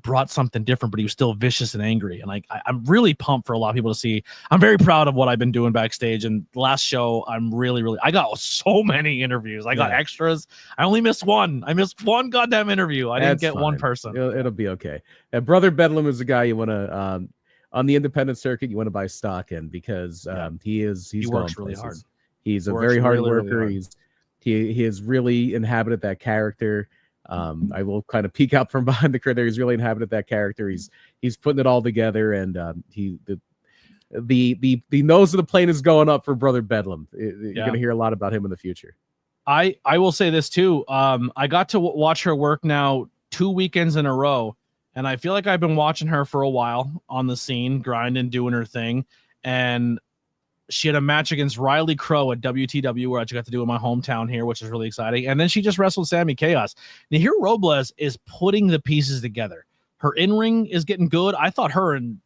brought something different, but he was still vicious and angry. And like, I'm really pumped for a lot of people to see. I'm very proud of what I've been doing backstage. And last show, I got so many interviews. I got extras. I only missed one. I missed one goddamn interview. I didn't get one person. It'll be okay. And Brother Bedlam is a guy you want to, on the independent circuit, you want to buy stock in, because he works really hard. He's a very hard worker. Really hard. He has really inhabited that character. I will kind of peek out from behind the curtain. He's really inhabited that character. He's putting it all together, and the nose of the plane is going up for Brother Bedlam. You're going to hear a lot about him in the future. I will say this too. I got to watch her work now 2 weekends in a row, and I feel like I've been watching her for a while on the scene, grinding, doing her thing, and she had a match against Riley Crow at WTW, where I got to do in my hometown here, which is really exciting. And then she just wrestled Sammy Chaos. Nahir Robles is putting the pieces together. Her in-ring is getting good. I thought her and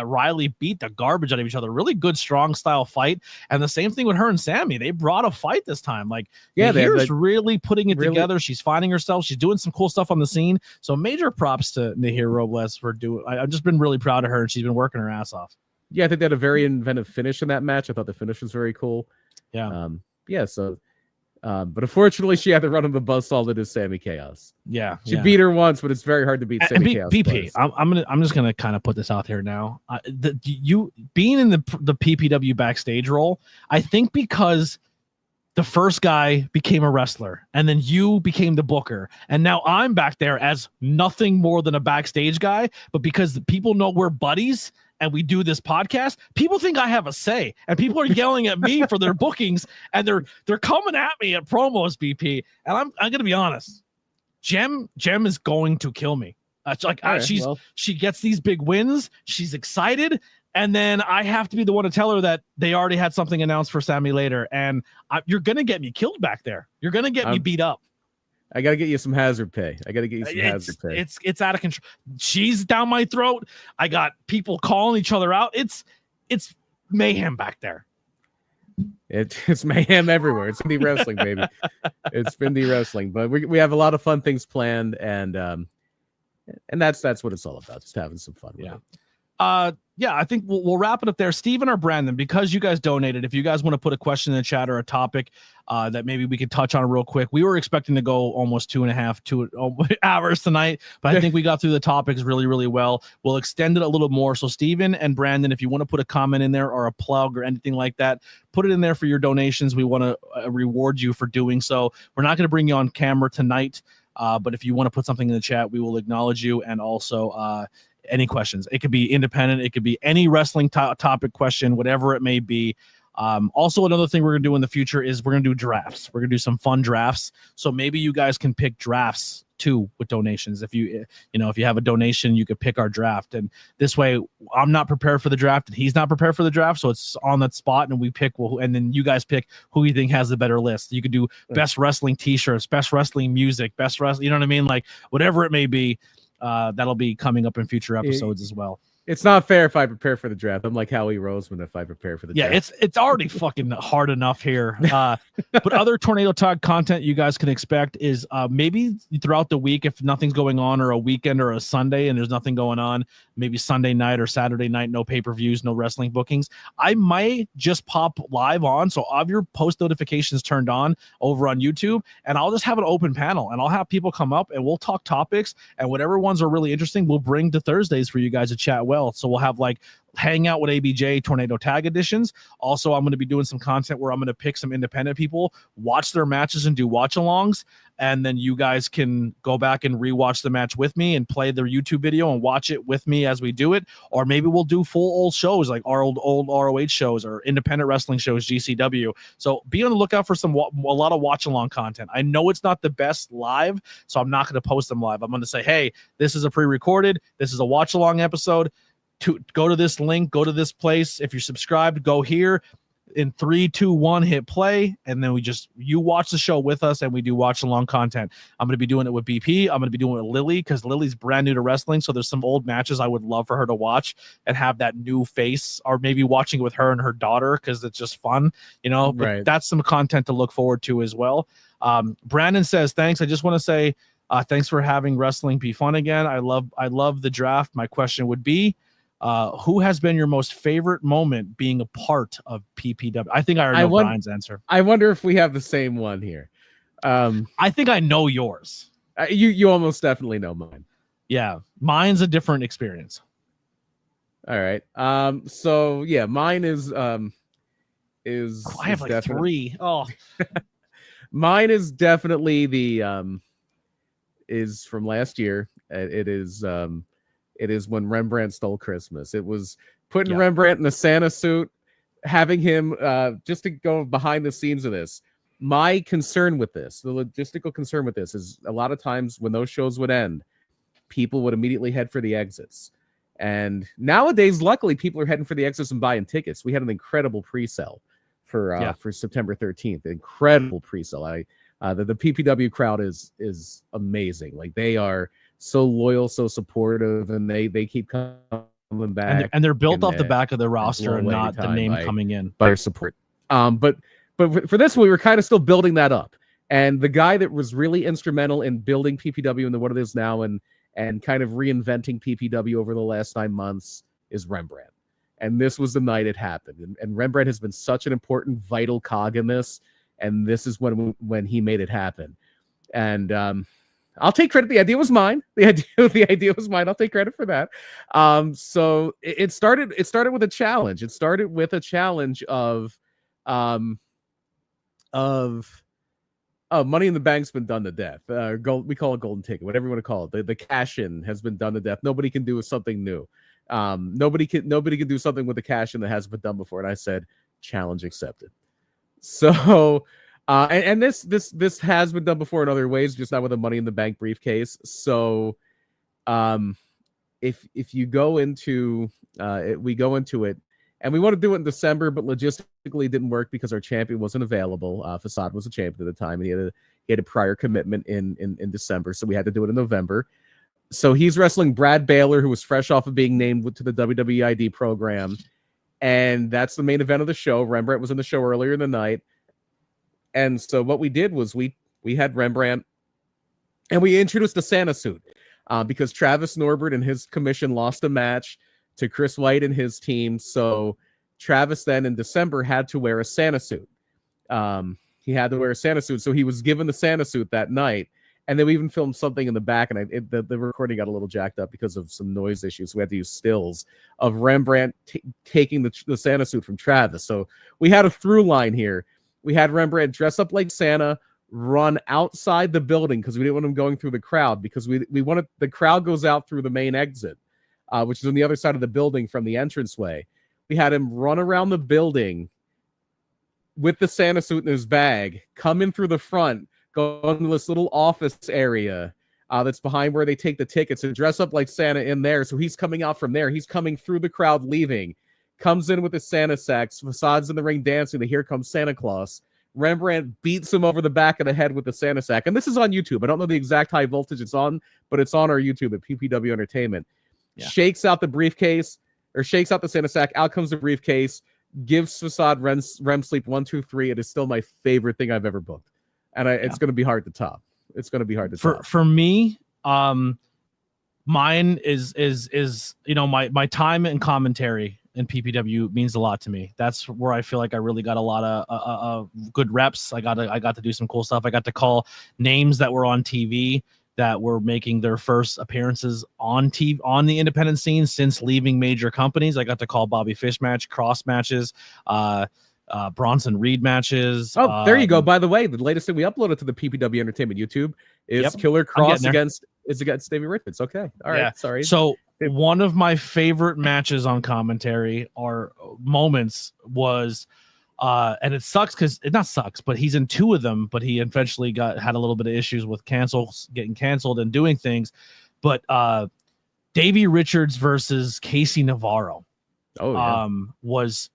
Riley beat the garbage out of each other. Really good, strong style fight. And the same thing with her and Sammy. They brought a fight this time. Like, Nahir's really putting it together. She's finding herself. She's doing some cool stuff on the scene. So major props to Nahir Robles for doing. I've just been really proud of her, and she's been working her ass off. Yeah, I think they had a very inventive finish in that match. I thought the finish was very cool. Yeah. But unfortunately, she had to run on the buzzsaw that is Sammy Chaos. Yeah. She beat her once, but it's very hard to beat Sammy Chaos. PP, I'm just gonna kind of put this out here now. You being in the PPW backstage role, I think because the first guy became a wrestler, and then you became the booker, and now I'm back there as nothing more than a backstage guy. But because the people know we're buddies and we do this podcast, people think I have a say, and people are yelling at me for their bookings, and they're coming at me at promos, BP. And I'm gonna be honest, Gem is going to kill me. She gets these big wins, she's excited, and then I have to be the one to tell her that they already had something announced for Sammy later, and you're gonna get me killed back there. You're gonna get me beat up. I gotta get you some hazard pay. It's out of control. She's down my throat. I got people calling each other out. It's mayhem back there. It's mayhem everywhere. It's indie wrestling, baby. It's indie wrestling. But we have a lot of fun things planned, and that's what it's all about. Just having some fun with it. I think we'll wrap it up there. Steven or Brandon, because you guys donated, if you guys want to put a question in the chat or a topic that maybe we could touch on real quick. We were expecting to go almost 2.5 hours tonight, but I think we got through the topics really, really well. We'll extend it a little more. So Steven and Brandon, if you want to put a comment in there or a plug or anything like that, put it in there for your donations. We want to reward you for doing so. We're not going to bring you on camera tonight, but if you want to put something in the chat, we will acknowledge you. And also any questions. It could be independent. It could be any wrestling topic question, whatever it may be. Also, another thing we're going to do in the future is we're going to do drafts. We're going to do some fun drafts. So maybe you guys can pick drafts too with donations. If you have a donation, you could pick our draft. And this way I'm not prepared for the draft and he's not prepared for the draft. So it's on that spot and we pick, and then you guys pick who you think has the better list. You could do best wrestling t-shirts, best wrestling music, best wrestling, you know what I mean? Like whatever it may be. That'll be coming up in future episodes as well. It's not fair if I prepare for the draft. I'm like Howie Roseman if I prepare for the draft. It's already fucking hard enough here. But other Tornado Talk content you guys can expect is maybe throughout the week, if nothing's going on, or a weekend or a Sunday and there's nothing going on, maybe Sunday night or Saturday night, no pay-per-views, no wrestling bookings, I might just pop live on. So I'll have your post notifications turned on over on YouTube, and I'll just have an open panel, and I'll have people come up and we'll talk topics, and whatever ones are really interesting, we'll bring to Thursdays for you guys to chat well. So we'll have like hang out with ABJ Tornado Tag Editions. Also, I'm going to be doing some content where I'm going to pick some independent people, watch their matches and do watch-alongs, and then you guys can go back and rewatch the match with me and play their YouTube video and watch it with me as we do it. Or maybe we'll do full old shows like our old ROH shows or independent wrestling shows, GCW. So be on the lookout for a lot of watch-along content. I know it's not the best live, so I'm not going to post them live. I'm going to say, hey, this is a pre-recorded, this is a watch-along episode. To go to this link, go to this place. If you're subscribed, go here. In 3, 2, 1, hit play, and then you watch the show with us, and we do watch along content. I'm going to be doing it with BP. I'm going to be doing it with Lilly because Lily's brand new to wrestling, so there's some old matches I would love for her to watch and have that new face, or maybe watching it with her and her daughter because it's just fun, But Right. that's some content to look forward to as well. Brandon says, thanks. I just want to say thanks for having wrestling be fun again. I love the draft. My question would be, who has been your most favorite moment being a part of PPW? I think I already know Brian's answer. I wonder if we have the same one here. I think I know yours. You almost definitely know mine. Yeah, mine's a different experience. All right. So yeah, mine is I have like 3. Oh, mine is definitely the is from last year. It is when Rembrandt stole Christmas. It was putting Rembrandt in a Santa suit, having him just to go behind the scenes of this. My concern with this, the logistical concern with this, is a lot of times when those shows would end, people would immediately head for the exits. And nowadays, luckily, people are heading for the exits and buying tickets. We had an incredible pre-sale for September 13th. Incredible pre-sale. The PPW crowd is amazing. Like, they are so loyal, so supportive, and they keep coming back. And they're built off the back of the roster and not the name coming in. By their support. But for this one, we were kind of still building that up. And the guy that was really instrumental in building PPW into what it is now and kind of reinventing PPW over the last 9 months is Rembrandt. And this was the night it happened. And Rembrandt has been such an important, vital cog in this. And this is when he made it happen. And I'll take credit. The idea was mine. The idea was mine. I'll take credit for that. So it started with a challenge. It started with a challenge of Money in the Bank's been done to death. We call it golden ticket, whatever you want to call it. The cash in has been done to death. Nobody can do something new. Nobody can do something with the cash in that hasn't been done before. And I said, challenge accepted. So. And this has been done before in other ways, just not with a Money in the Bank briefcase. So, if you go into we go into it, and we want to do it in December, but logistically it didn't work because our champion wasn't available. Facade was a champion at the time, and he had a prior commitment in December, so we had to do it in November. So he's wrestling Brad Baylor, who was fresh off of being named to the WWE ID program, and that's the main event of the show. Rembrandt was in the show earlier in the night. And so what we did was we had Rembrandt, and we introduced the Santa suit because Travis Norbert and his commission lost a match to Chris White and his team. So Travis then in December had to wear a Santa suit. He had to wear a Santa suit. So he was given the Santa suit that night. And then we even filmed something in the back, and the recording got a little jacked up because of some noise issues. So we had to use stills of Rembrandt taking the Santa suit from Travis. So we had a through line here. We had Rembrandt dress up like Santa, run outside the building because we didn't want him going through the crowd, because we wanted the crowd goes out through the main exit, which is on the other side of the building from the entranceway. We had him run around the building with the Santa suit in his bag, come in through the front, go into this little office area that's behind where they take the tickets, and dress up like Santa in there. So he's coming out from there. He's coming through the crowd, leaving. Comes in with his Santa sacks, Facade's in the ring dancing. Here comes Santa Claus. Rembrandt beats him over the back of the head with the Santa sack. And this is on YouTube. I don't know the exact high voltage it's on, but it's on our YouTube at PPW Entertainment. shakes out the briefcase or shakes out the Santa sack. Out comes the briefcase. Gives Facade REM sleep 1, 2, 3. It is still my favorite thing I've ever booked, and it's going to be hard to top. It's going to be hard to top. For me. Mine is my time in commentary in PPW means a lot to me. That's where I feel like I really got a lot of good reps. I got to do some cool stuff. I got to call names that were on TV that were making their first appearances on TV on the independent scene since leaving major companies. I got to call Bobby Fish cross matches, Bronson Reed matches. Oh, there you go. By the way, the latest thing we uploaded to the PPW Entertainment YouTube is Killer Cross against Davey Richards. Okay. All right. Sorry. So one of my favorite matches on commentary or moments was and it sucks because it not sucks, but he's in 2 of them, but he eventually had a little bit of issues with getting canceled and doing things. But Davey Richards versus Casey Navarro was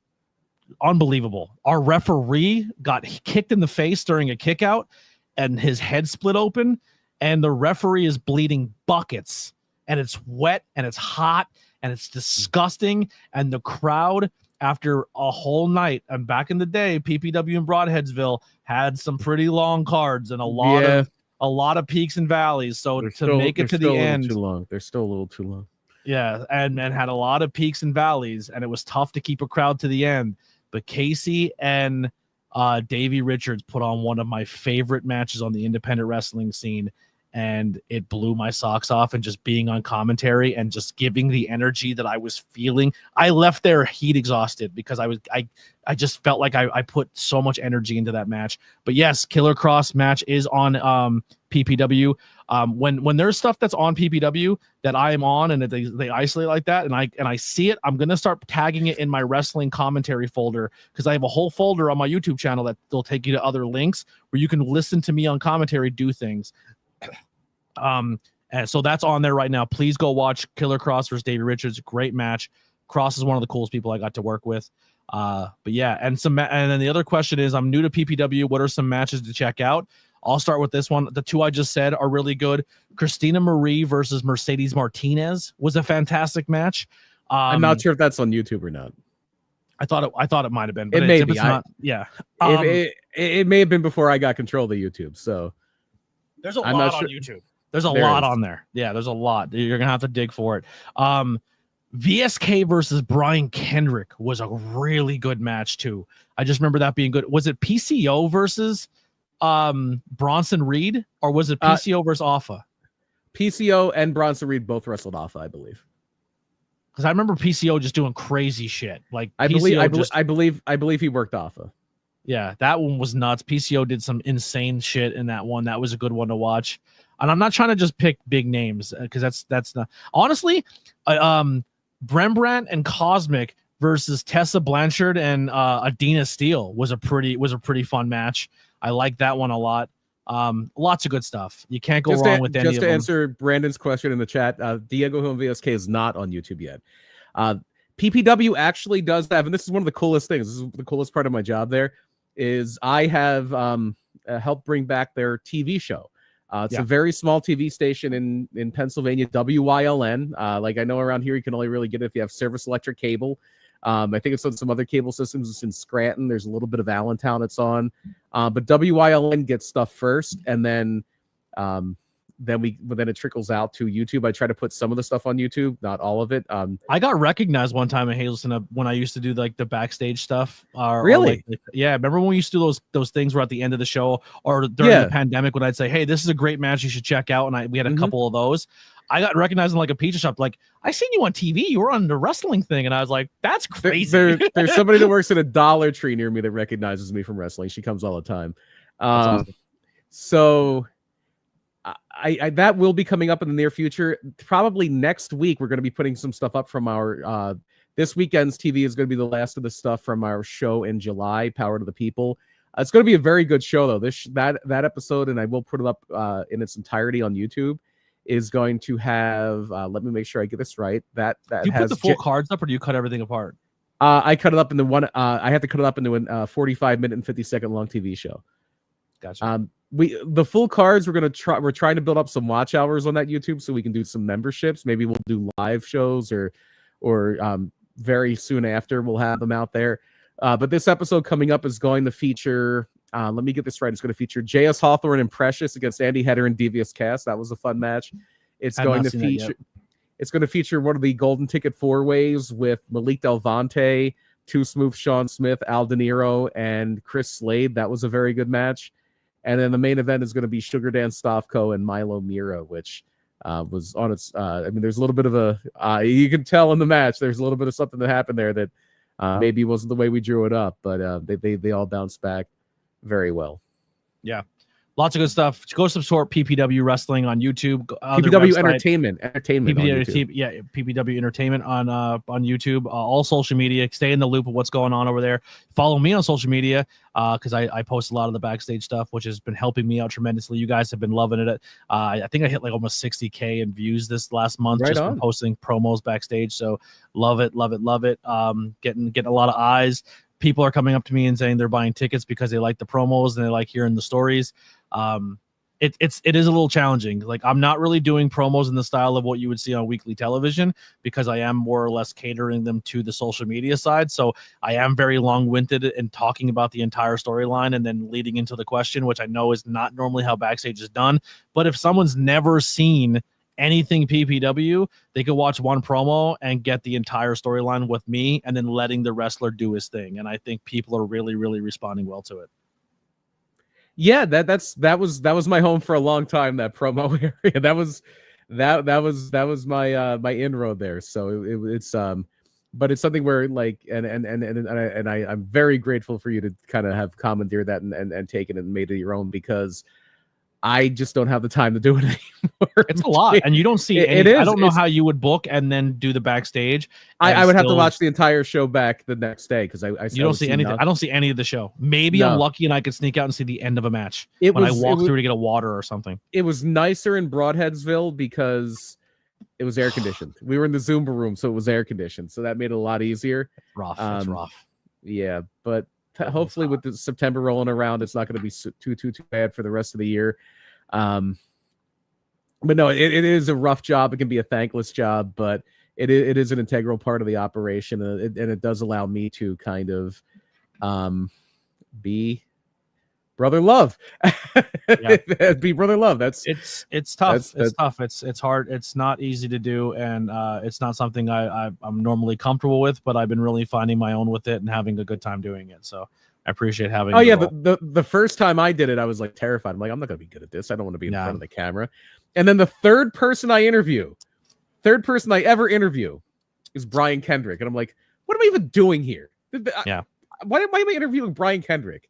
unbelievable. Our referee got kicked in the face during a kick out and his head split open, and the referee is bleeding buckets, and it's wet and it's hot and it's disgusting. And the crowd, after a whole night, and back in the day, PPW in Broadheadsville had some pretty long cards and a lot of peaks and valleys. So to make it to the end, too long. They're still a little too long. Yeah, and had a lot of peaks and valleys, and it was tough to keep a crowd to the end. But Casey and Davey Richards put on one of my favorite matches on the independent wrestling scene, and it blew my socks off. And just being on commentary and just giving the energy that I was feeling, I left there heat exhausted because I just felt like I put so much energy into that match. But yes, Killer Cross match is on PPW. When there's stuff that's on PPW that I am on and that they isolate like that, and I see it, I'm gonna start tagging it in my wrestling commentary folder, because I have a whole folder on my YouTube channel that will take you to other links where you can listen to me on commentary do things. And so that's on there right now. Please go watch Killer Cross versus Davey Richards. Great match. Cross is one of the coolest people I got to work with. But yeah, and then the other question is, I'm new to PPW. What are some matches to check out? I'll start with this one. The 2 I just said are really good. Christina Marie versus Mercedes Martinez was a fantastic match. I'm not sure if that's on YouTube or not. I thought it might have been. But it may be. It may have been before I got control of the YouTube. So there's a lot on YouTube. There's a lot on there. Yeah, there's a lot. You're gonna have to dig for it. VSK versus Brian Kendrick was a really good match too. I just remember that being good. Was it PCO versus Bronson Reed, or was it PCO versus Alpha? PCO and Bronson Reed both wrestled Alpha, I believe. Because I remember PCO just doing crazy shit. Like I believe he worked Alpha. Yeah, that one was nuts. PCO did some insane shit in that one. That was a good one to watch. And I'm not trying to just pick big names, because that's not honestly. Rembrandt and Cosmic versus Tessa Blanchard and Adina Steele was a pretty fun match. I like that one a lot. Lots of good stuff. You can't go wrong with any of them. Just to answer Brandon's question in the chat, Diego Hill VSK is not on YouTube yet. PPW actually does have, and this is one of the coolest things. This is the coolest part of my job there, is I have helped bring back their TV show. It's a very small TV station in Pennsylvania, WYLN. Like I know around here, you can only really get it if you have Service Electric Cable. I think it's on some other cable systems. It's in Scranton. There's a little bit of Allentown it's on. But WYLN gets stuff first, and then it trickles out to YouTube. I try to put some of the stuff on YouTube, not all of it. I got recognized one time in Hazleton when I used to do like the backstage stuff. Really? Yeah. Remember when we used to do those things where at the end of the show or during the pandemic when I'd say, hey, this is a great match you should check out. And we had a couple of those. I got recognized in like a pizza shop. Like, I seen you on TV. You were on the wrestling thing. And I was like, that's crazy. There's somebody that works at a Dollar Tree near me that recognizes me from wrestling. She comes all the time. Awesome. So I that will be coming up in the near future. Probably next week, we're going to be putting some stuff up from our this weekend's TV is going to be the last of the stuff from our show in July, Power to the People. It's going to be a very good show, though. That episode, and I will put it up in its entirety on YouTube, is going to have. Let me make sure I get this right. That do you put the full cards up, or do you cut everything apart? I cut it up into one. I have to cut it up into a 45-minute and 50-second long TV show. Gotcha. the full cards we're trying to build up some watch hours on that YouTube so we can do some memberships. Maybe we'll do live shows or very soon after we'll have them out there. But this episode coming up is going to feature, let me get this right. It's going to feature J.S. Hawthorne and Precious against Andy Header and Devious Cast. That was a fun match. It's going to feature one of the golden ticket 4-ways with Malik Delvante, Too Smooth Sean Smith, Al De Niro, and Chris Slade. That was a very good match. And then the main event is going to be Sugar Dan Stavko and Milo Mira, which was on its. I mean, there's a little bit of a. You can tell in the match. There's a little bit of something that happened there that maybe wasn't the way we drew it up, but they all bounced back very well. Yeah. Lots of good stuff. Go support PPW Wrestling on YouTube. PPW Entertainment. PPW Entertainment on YouTube. All social media. Stay in the loop of what's going on over there. Follow me on social media because I post a lot of the backstage stuff, which has been helping me out tremendously. You guys have been loving it. I think I hit like almost 60K in views this last month just from posting promos backstage. So love it. Getting a lot of eyes. People are coming up to me and saying they're buying tickets because they like the promos and they like hearing the stories. It is a little challenging. Like, I'm not really doing promos in the style of what you would see on weekly television because I am more or less catering them to the social media side. So I am very long-winded in talking about the entire storyline and then leading into the question, which I know is not normally how backstage is done. But if someone's never seen anything PPW, they could watch one promo and get the entire storyline with me and then letting the wrestler do his thing. And I think people are really, really responding well to it. Yeah, that was my home for a long time. That promo area, that was my inroad there. So it's but it's something where like and I'm very grateful for you to kind of have commandeered that and taken it and made it your own, because I just don't have the time to do it anymore. It's a lot, and you don't see it is. I don't know how you would book and then do the backstage. I would have to watch the entire show back the next day because I you don't see anything. I don't see any of the show. Maybe I'm lucky and I could sneak out and see the end of a match when I walk through to get a water or something. It was nicer in Broadheadsville because it was air conditioned. We were in the Zumba room, so it was air conditioned, so that made it a lot easier. Rough. That's rough. Yeah, but hopefully with the September rolling around, it's not going to be too bad for the rest of the year. But no, it is a rough job. It can be a thankless job, but it is an integral part of the operation, and it does allow me to kind of be brother love. Be brother love. It's tough. It's tough. It's hard. It's not easy to do, and it's not something I'm normally comfortable with, but I've been really finding my own with it and having a good time doing it. So I appreciate having. Oh yeah, the first time I did it, I was like terrified. I'm like, I'm not gonna be good at this. I don't want to be in front of the camera. And then the third person I ever interview is Brian Kendrick, and I'm like, what am I even doing here? Why am I interviewing Brian Kendrick?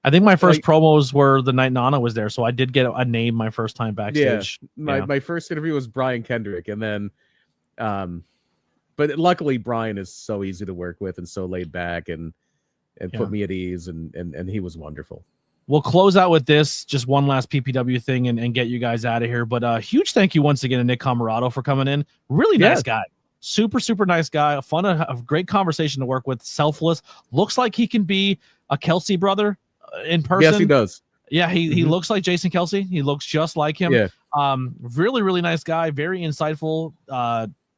I think my first promos were the night Nana was there, so I did get a name my first time backstage. Yeah, my first interview was Brian Kendrick, and then, but luckily Brian is so easy to work with and so laid back and put me at ease, and he was wonderful. We'll close out with this, just one last PPW thing and get you guys out of here. But huge thank you once again to Nick Camarado for coming in. Really nice guy. Super, super nice guy. A great conversation to work with. Selfless. Looks like he can be a Kelsey brother in person. Yes, he does. Yeah, he looks like Jason Kelsey. He looks just like him. Yeah. Really, really nice guy. Very insightful.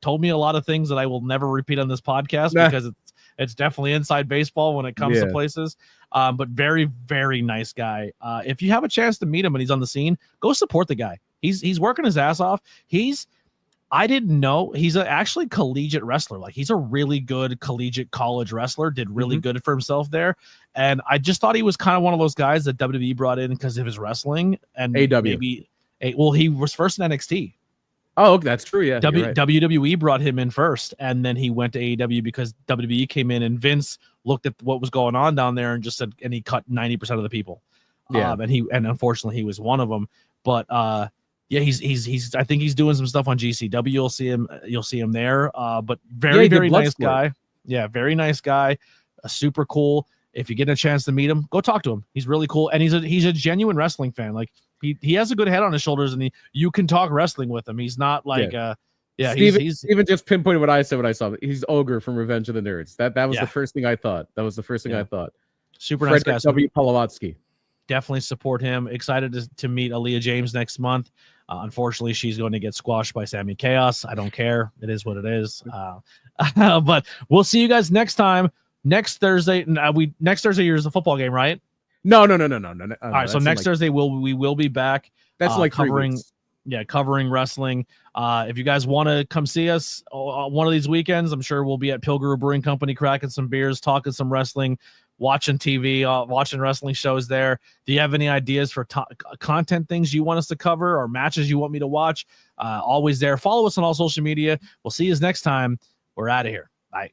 Told me a lot of things that I will never repeat on this podcast because it's definitely inside baseball when it comes to places. But very, very nice guy. If you have a chance to meet him and he's on the scene, go support the guy. He's working his ass off. I didn't know he's actually collegiate wrestler. Like, he's a really good collegiate college wrestler, did really good for himself there. And I just thought he was kind of one of those guys that WWE brought in because of his wrestling and he was first in NXT. Oh, that's true. Yeah. WWE brought him in first, and then he went to AEW because WWE came in and Vince looked at what was going on down there and just said, and he cut 90% of the people. Yeah. And unfortunately he was one of them, but he's I think he's doing some stuff on GCW. You'll see him there. But very nice guy. Yeah. Very nice guy. Super cool. If you get a chance to meet him, go talk to him. He's really cool. And he's a genuine wrestling fan. Like, he has a good head on his shoulders, and you can talk wrestling with him. He's not like he's even just pinpointed what I said when I saw him. He's Ogre from Revenge of the Nerds. That was the first thing I thought. I thought. Super nice guy. W. Polowatsky. definitely support him. Excited to meet Aaliyah James next month. Unfortunately, she's going to get squashed by Sammy Chaos. I don't care. It is what it is. But we'll see you guys next time. Next Thursday. Next Thursday is a football game, right? No. All right. So next Thursday we will be back. That's like covering wrestling. If you guys want to come see us one of these weekends, I'm sure we'll be at Pilgrim Brewing Company, cracking some beers, talking some wrestling, watching TV, watching wrestling shows there. Do you have any ideas for content things you want us to cover or matches you want me to watch? Always there. Follow us on all social media. We'll see you next time. We're out of here. Bye.